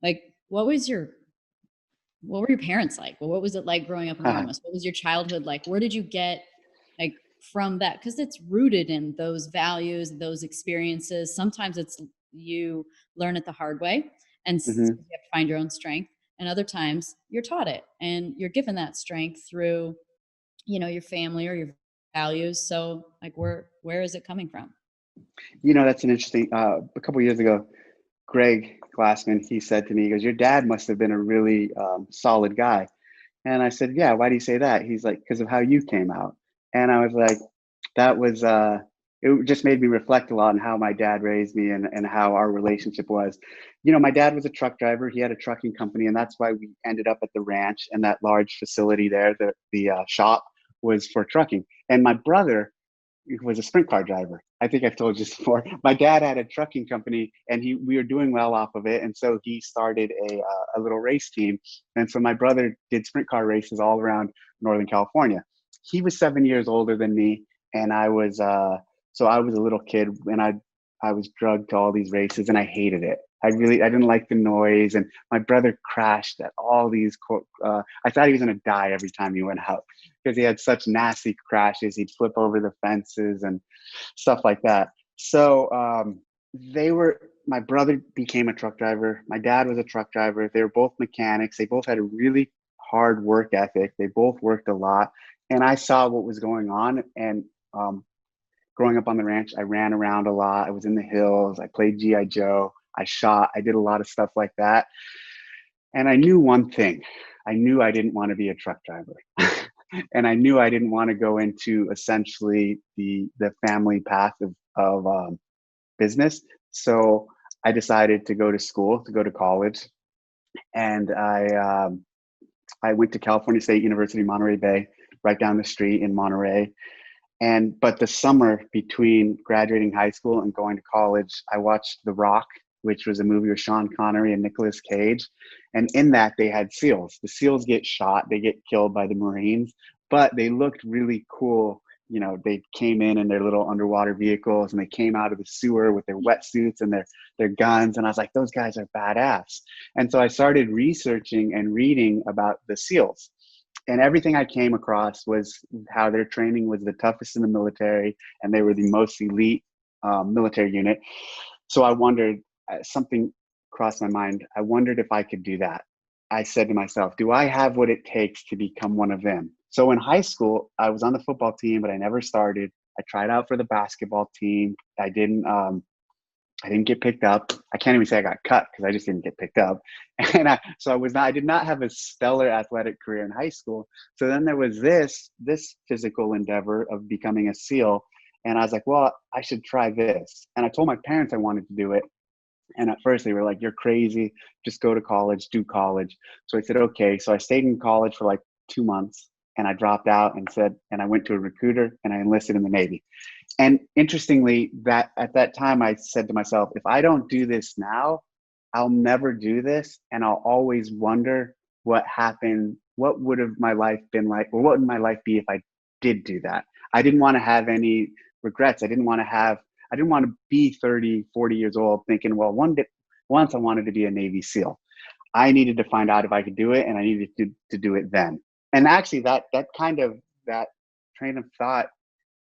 Like, what were your parents like? Well, what was it like growing up enormous? What was your childhood like? Where did you get like from that? Because it's rooted in those values, those experiences. Sometimes it's you learn it the hard way, and hmm you have to find your own strength. And other times you're taught it, and you're given that strength through, your family or your values. So, like, where is it coming from? That's an interesting. A couple years ago, Greg Glassman, he said to me, he goes, "Your dad must have been a really solid guy." And I said, "Yeah, why do you say that?" He's like, "Because of how you came out." And I was like, that was, it just made me reflect a lot on how my dad raised me and how our relationship was. My dad was a truck driver. He had a trucking company, and that's why we ended up at the ranch and that large facility there. The shop was for trucking. And my brother was a sprint car driver. I think I've told you this before. My dad had a trucking company, and we were doing well off of it, and so he started a little race team. And so my brother did sprint car races all around Northern California. He was 7 years older than me, and I was a little kid, and I was drugged to all these races, and I hated it. I didn't like the noise, and my brother crashed at all these. I thought he was going to die every time he went out because he had such nasty crashes. He'd flip over the fences and stuff like that. So my brother became a truck driver. My dad was a truck driver. They were both mechanics. They both had a really hard work ethic. They both worked a lot. And I saw what was going on. And growing up on the ranch, I ran around a lot. I was in the hills. I played G.I. Joe. I shot. I did a lot of stuff like that. And I knew one thing. I knew I didn't want to be a truck driver. And I knew I didn't want to go into essentially the family path of business. So I decided to go to school, to go to college, and I went to California State University, Monterey Bay, right down the street in Monterey. But the summer between graduating high school and going to college, I watched The Rock, which was a movie with Sean Connery and Nicolas Cage. And in that, they had SEALs. The SEALs get shot, they get killed by the Marines, but they looked really cool. They came in their little underwater vehicles, and they came out of the sewer with their wetsuits and their guns. And I was like, those guys are badass. And so I started researching and reading about the SEALs. And everything I came across was how their training was the toughest in the military, and they were the most elite military unit. So I wondered, something crossed my mind. I wondered if I could do that. I said to myself, do I have what it takes to become one of them? So in high school, I was on the football team, but I never started. I tried out for the basketball team. I didn't get picked up. I can't even say I got cut because I just didn't get picked up. And I did not have a stellar athletic career in high school. So then there was this physical endeavor of becoming a SEAL. And I was like, well, I should try this. And I told my parents I wanted to do it. And at first they were like, you're crazy. Just go to college, do college. So I said, okay. So I stayed in college for like 2 months, and I dropped out and I went to a recruiter and I enlisted in the Navy. And interestingly, that at that time I said to myself, if I don't do this now, I'll never do this. And I'll always wonder what happened. What would have my life been like? Or what would my life be if I did do that? I didn't want to have any regrets. I didn't want to be 30, 40 years old thinking, well, once I wanted to be a Navy SEAL. I needed to find out if I could do it, and I needed to do it then. And actually that train of thought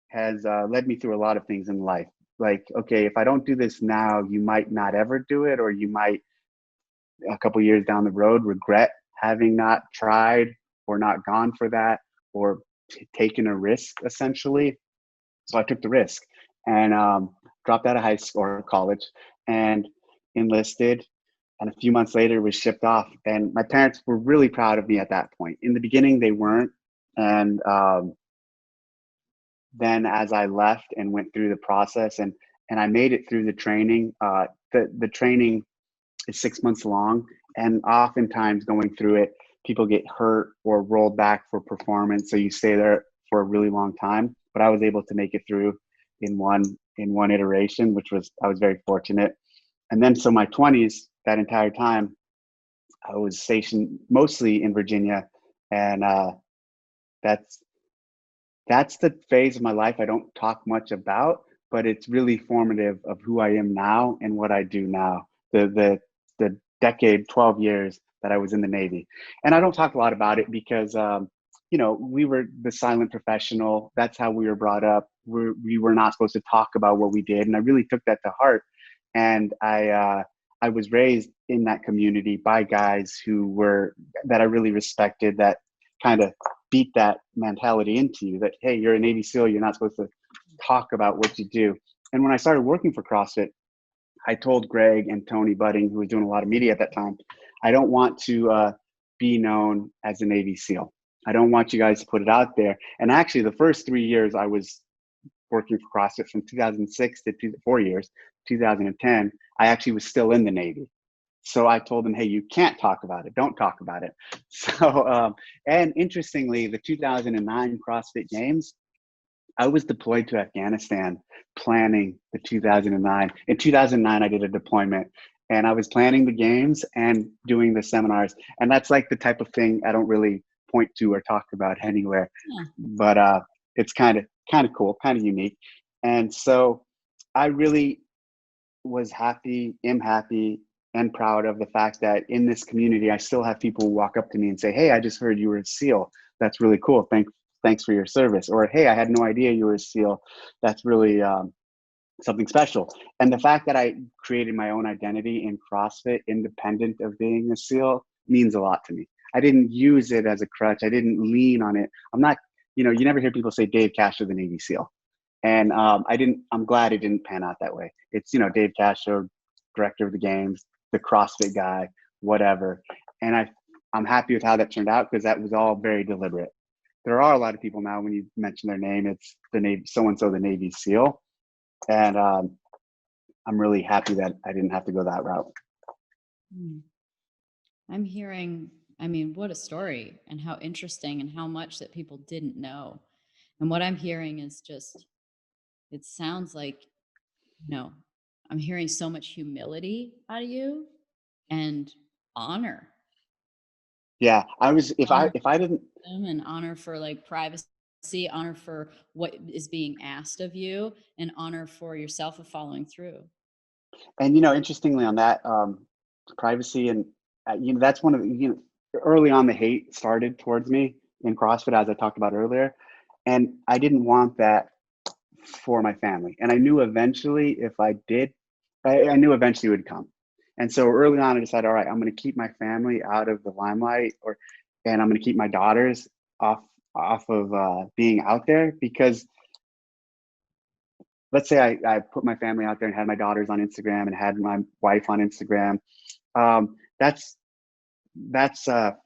has led me through a lot of things in life. Like, okay, if I don't do this now, you might not ever do it, or you might a couple years down the road regret having not tried or not gone for that or taken a risk, essentially. So I took the risk and dropped out of high school or college and enlisted. And a few months later was shipped off. And my parents were really proud of me at that point. In the beginning, they weren't. And then as I left and went through the process and I made it through the training, the training is 6 months long. And oftentimes going through it, people get hurt or rolled back for performance. So you stay there for a really long time. But I was able to make it through in one iteration, which was, I was very fortunate. And then so my 20s, that entire time, I was stationed mostly in Virginia. And that's the phase of my life I don't talk much about, but it's really formative of who I am now and what I do now. The decade, 12 years that I was in the Navy. And I don't talk a lot about it because, we were the silent professional. That's how we were brought up. We were not supposed to talk about what we did. And I really took that to heart. And I was raised in that community by guys that I really respected, that kind of beat that mentality into you that, hey, you're a Navy SEAL, you're not supposed to talk about what you do. And when I started working for CrossFit, I told Greg and Tony Budding, who was doing a lot of media at that time, I don't want to be known as a Navy SEAL. I don't want you guys to put it out there. And actually, the first 3 years I was working for CrossFit, from 2006 to 4 years, 2010, I actually was still in the Navy. So I told them, hey, you can't talk about it. Don't talk about it. So, and interestingly, the 2009 CrossFit Games, I was deployed to Afghanistan planning the 2009. In 2009, I did a deployment and I was planning the games and doing the seminars. And that's like the type of thing I don't really point to or talk about anywhere. Yeah. But it's kind of cool, kind of unique. And so I really was happy, am happy, and proud of the fact that in this community, I still have people who walk up to me and say, hey, I just heard you were a SEAL. That's really cool. Thanks for your service. Or, hey, I had no idea you were a SEAL. That's really something special. And the fact that I created my own identity in CrossFit, independent of being a SEAL, means a lot to me. I didn't use it as a crutch. I didn't lean on it. I'm not, you never hear people say Dave Castro, the Navy SEAL. And I'm glad it didn't pan out that way. It's, Dave Castro, director of the games, the CrossFit guy, whatever. And I'm happy with how that turned out because that was all very deliberate. There are a lot of people now, when you mention their name, it's the Navy, so-and-so, the Navy SEAL. And I'm really happy that I didn't have to go that route. I'm hearing, what a story, and how interesting, and how much that people didn't know. And what I'm hearing is just, it sounds like, I'm hearing so much humility out of you and honor. Yeah, if I didn't, and honor for like privacy, honor for what is being asked of you, and honor for yourself of following through. And interestingly on that, privacy and that's one of the, early on the hate started towards me in CrossFit, as I talked about earlier, and I didn't want that for my family. And I knew eventually if I did, I knew eventually it would come. And so early on, I decided, all right, I'm going to keep my family out of the limelight, and I'm going to keep my daughters off of being out there, because let's say I put my family out there and had my daughters on Instagram and had my wife on Instagram. That's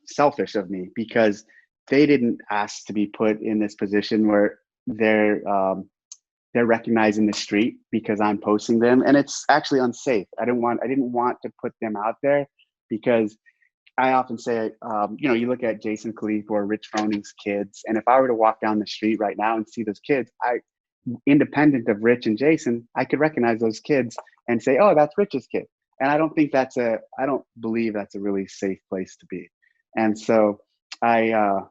selfish of me, because they didn't ask to be put in this position where they're recognized in the street because I'm posting them, and it's actually unsafe. I didn't want to put them out there, because I often say, you look at Jason Khalif or Rich Froning's kids, and if I were to walk down the street right now and see those kids, independent of Rich and Jason, I could recognize those kids and say, oh, that's Rich's kid. And I don't believe that's a really safe place to be. And so I'm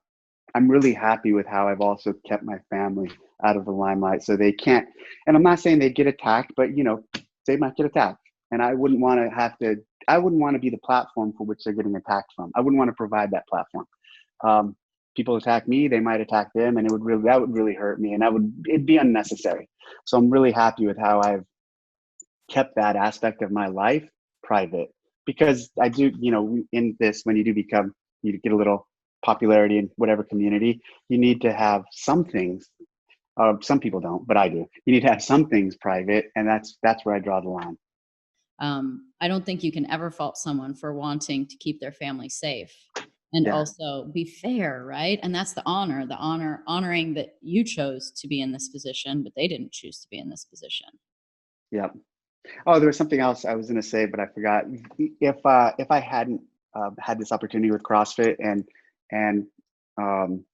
really happy with how I've also kept my family out of the limelight, so they can't, and I'm not saying they get attacked, but they might get attacked. And I wouldn't want to be the platform for which they're getting attacked from. I wouldn't want to provide that platform. People attack me, they might attack them, and that would really hurt me, and it'd be unnecessary. So I'm really happy with how I've kept that aspect of my life private, because I do, in this, when you get a little popularity in whatever community, you need to have some things Some people don't, but I do. You need to have some things private, and that's where I draw the line. I don't think you can ever fault someone for wanting to keep their family safe and Yeah. also be fair, right? And that's the honoring that you chose to be in this position, but they didn't choose to be in this position. Yep. Oh, there was something else I was going to say, but I forgot. If I hadn't had this opportunity with CrossFit and um,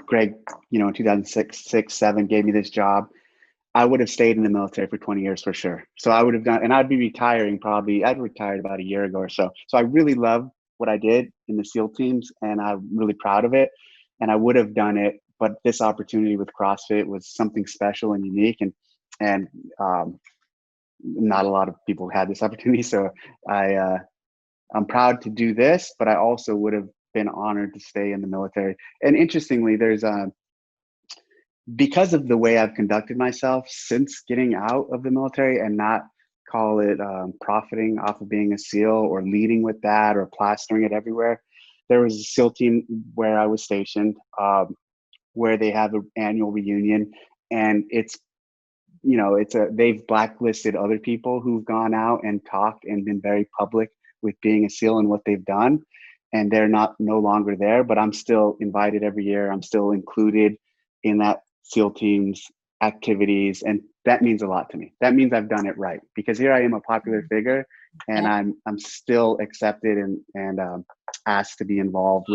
Greg, in 2006, 7 gave me this job, I would have stayed in the military for 20 years for sure. So I would have done, and I'd be retiring probably. I'd retired about a year ago or so. So I really love what I did in the SEAL teams, and I'm really proud of it. And I would have done it, but this opportunity with CrossFit was something special and unique, and not a lot of people had this opportunity. So I'm proud to do this, but I also would have been honored to stay in the military. And interestingly, there's because of the way I've conducted myself since getting out of the military, and not call it profiting off of being a SEAL or leading with that or plastering it everywhere. There was a SEAL team where I was stationed, where they have an annual reunion, and they've blacklisted other people who've gone out and talked and been very public with being a SEAL and what they've done, and they're no longer there. But I'm still invited every year. I'm still included in that SEAL team's activities, and that means a lot to me. That means I've done it right, because here I am, a popular figure, and I'm still accepted and asked to be involved,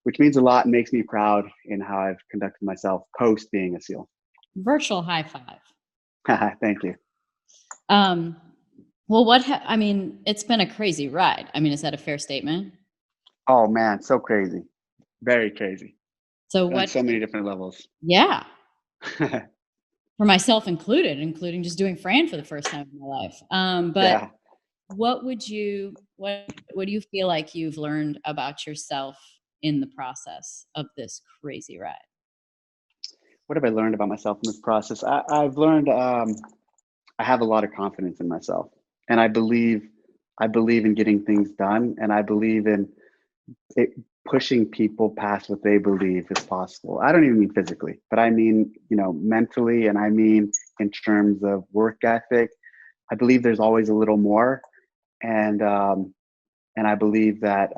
which means a lot and makes me proud in how I've conducted myself post being a SEAL. Virtual high five. Thank you. Well, it's been a crazy ride. I mean, is that a fair statement? Oh man, so crazy. Very crazy. So on so many different levels. Yeah. For myself including just doing Fran for the first time in my life. But Yeah. what do you feel like you've learned about yourself in the process of this crazy ride? What have I learned about myself in this process? I've learned I have a lot of confidence in myself, and I believe in getting things done, and I believe in it, pushing people past what they believe is possible. I don't even mean physically, but I mean, mentally, and I mean in terms of work ethic. I believe there's always a little more, and I believe that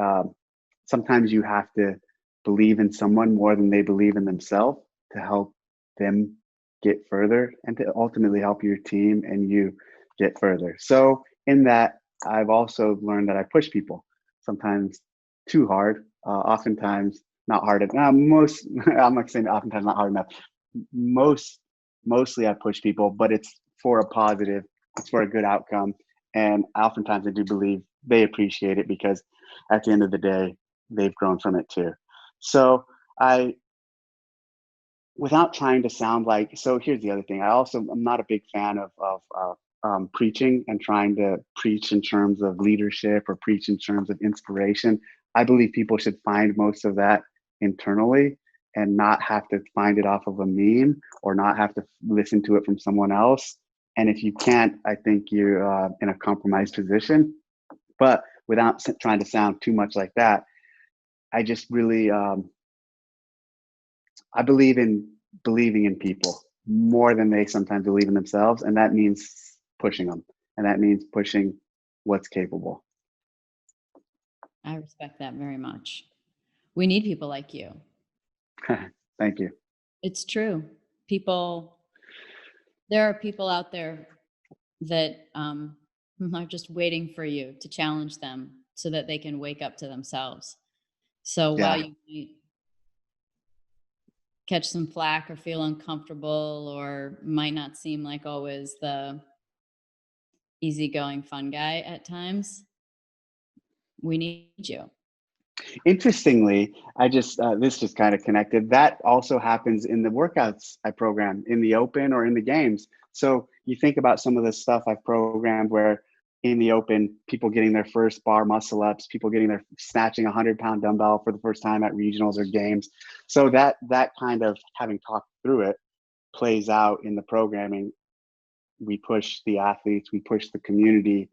sometimes you have to believe in someone more than they believe in themselves to help them get further, and to ultimately help your team and you get further. So in that, I've also learned that I push people sometimes too hard, oftentimes not hard enough. I'm not saying oftentimes not hard enough. Mostly I push people, but it's for a positive, it's for a good outcome. And oftentimes I do believe they appreciate it, because at the end of the day, they've grown from it too. So without trying to sound like, so here's the other thing. I'm not a big fan of preaching and trying to preach in terms of leadership or preach in terms of inspiration. I believe people should find most of that internally and not have to find it off of a meme or not have to listen to it from someone else. And if you can't, I think you're in a compromised position. But without trying to sound too much like that, I just really, I believe in believing in people more than they sometimes believe in themselves. And that means pushing them. And that means pushing what's capable. I respect that very much. We need people like you. Thank you. It's true. There are people out there that are just waiting for you to challenge them so that they can wake up to themselves. So Yeah. while you might catch some flack or feel uncomfortable or might not seem like always the easygoing fun guy at times, we need you. Interestingly, this just kind of connected. That also happens in the workouts I program in the open or in the games. So you think about some of the stuff I've programmed where in the open, people getting their first bar muscle ups, people snatching a 100-pound dumbbell for the first time at regionals or games. So that kind of, having talked through it, plays out in the programming. We push the athletes, we push the community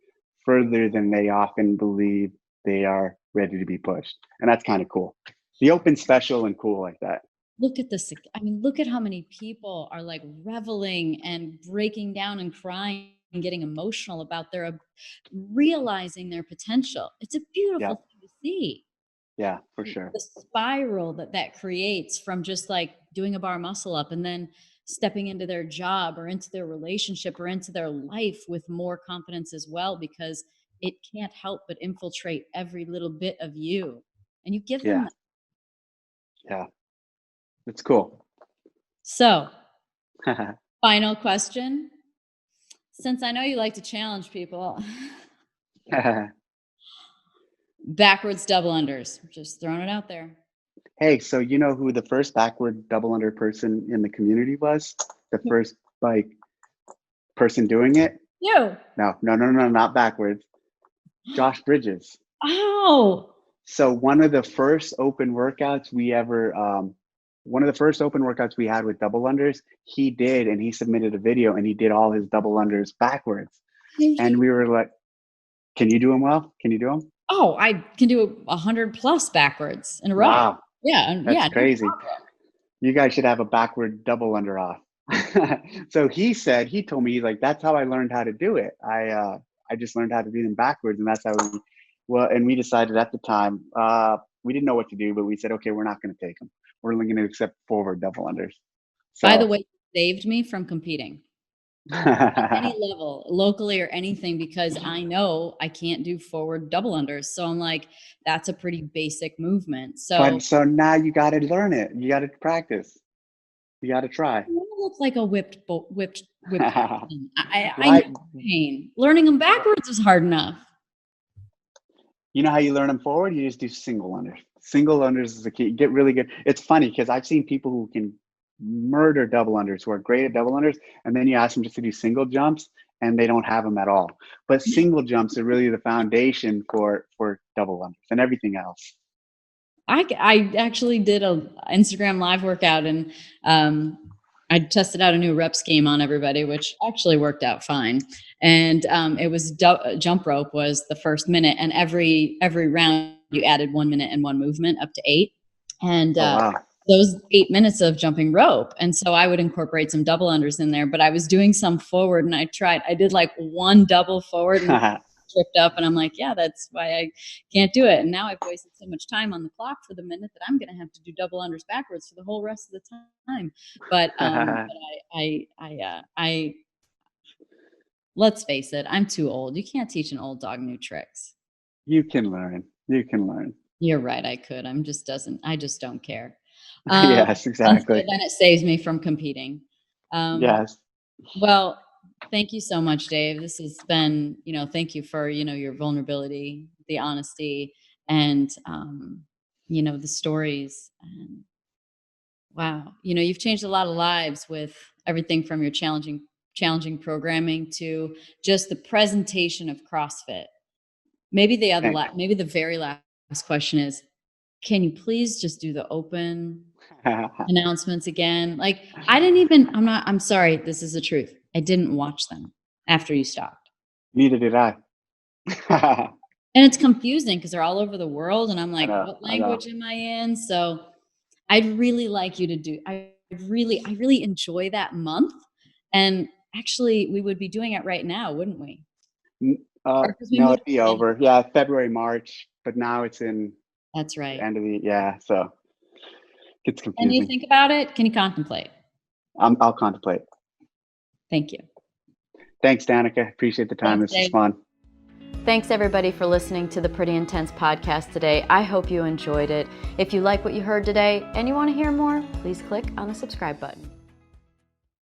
further than they often believe they are ready to be pushed. And that's kind of cool. The open special and cool like that. look at this. I mean, look at how many people are like reveling and breaking down and crying and getting emotional about their realizing their potential. It's a Yeah. beautiful thing to see. Yeah, for sure. The spiral that creates from just like doing a bar muscle up and then stepping into their job or into their relationship or into their life with more confidence as well, because it can't help but infiltrate every little bit of you, and you give them Yeah. that. Yeah. It's cool. So, final question, since I know you like to challenge people. Backwards double unders, just throwing it out there. Hey, so you know who the first backward double under person in the community was? The first like person doing it? You. No, not backwards. Josh Bridges. Oh. So one of the first open workouts we ever, one of the first open workouts we had with double unders, he did, and he submitted a video, and he did all his double unders backwards. And we were like, "Can you do them well? Can you do them?" Oh, I can do 100 plus backwards in a row. Wow, Yeah, and that's yeah, no crazy. problem. You guys should have a backward double under off. So he told me, he's like, that's how I learned how to do it. I just learned how to do them backwards, and that's how and we decided at the time, we didn't know what to do, but we said, okay, we're not going to take them. We're only going to accept forward double unders. By the So way, you saved me from competing at any level, locally or anything, because I know I can't do forward double unders. So I'm like, that's a pretty basic movement. So so now you got to learn it. You got to practice. You got to try. I want to look like a whipped person. I Right. know pain. Learning them backwards is hard enough. You know how you learn them forward? You just do single unders. Single unders is the key. Get really good. It's funny because I've seen people who can murder double unders, who are great at double unders, and then you ask them just to do single jumps, and they don't have them at all. But single jumps are really the foundation for double unders and everything else. I actually did a Instagram live workout, and I tested out a new rep scheme on everybody, which actually worked out fine. And it was jump rope was the first minute, and every round you added 1 minute and one movement up to 8. And Wow. those 8 minutes of jumping rope. And so I would incorporate some double unders in there, but I was doing some forward, and I did like one double forward and tripped up, and I'm like, yeah, that's why I can't do it. And now I've wasted so much time on the clock for the minute that I'm going to have to do double unders backwards for the whole rest of the time. But I let's face it, I'm too old. You can't teach an old dog new tricks. You can learn. You can learn. You're right. I could. I just don't care. Yes, exactly. And then it saves me from competing. Yes. Well, thank you so much, Dave. This has been, thank you for, your vulnerability, the honesty, and, the stories. And wow, you've changed a lot of lives with everything from your challenging programming to just the presentation of CrossFit. Maybe maybe the very last question is, can you please just do the open announcements again? Like, I'm sorry, this is the truth. I didn't watch them after you stopped. Neither did I. And it's confusing because they're all over the world. And I'm like, what language am I in? So I'd really like you to do, I really enjoy that month. And actually we would be doing it right now, wouldn't we? No, it'd be over. Yeah, February, March, but now it's in. That's right. End of so it's confusing. Can you think about it? Can you contemplate? I'll contemplate. Thank you. Thanks, Danica. Appreciate the time. This was fun. Thanks everybody for listening to the Pretty Intense podcast today. I hope you enjoyed it. If you like what you heard today and you want to hear more, please click on the subscribe button.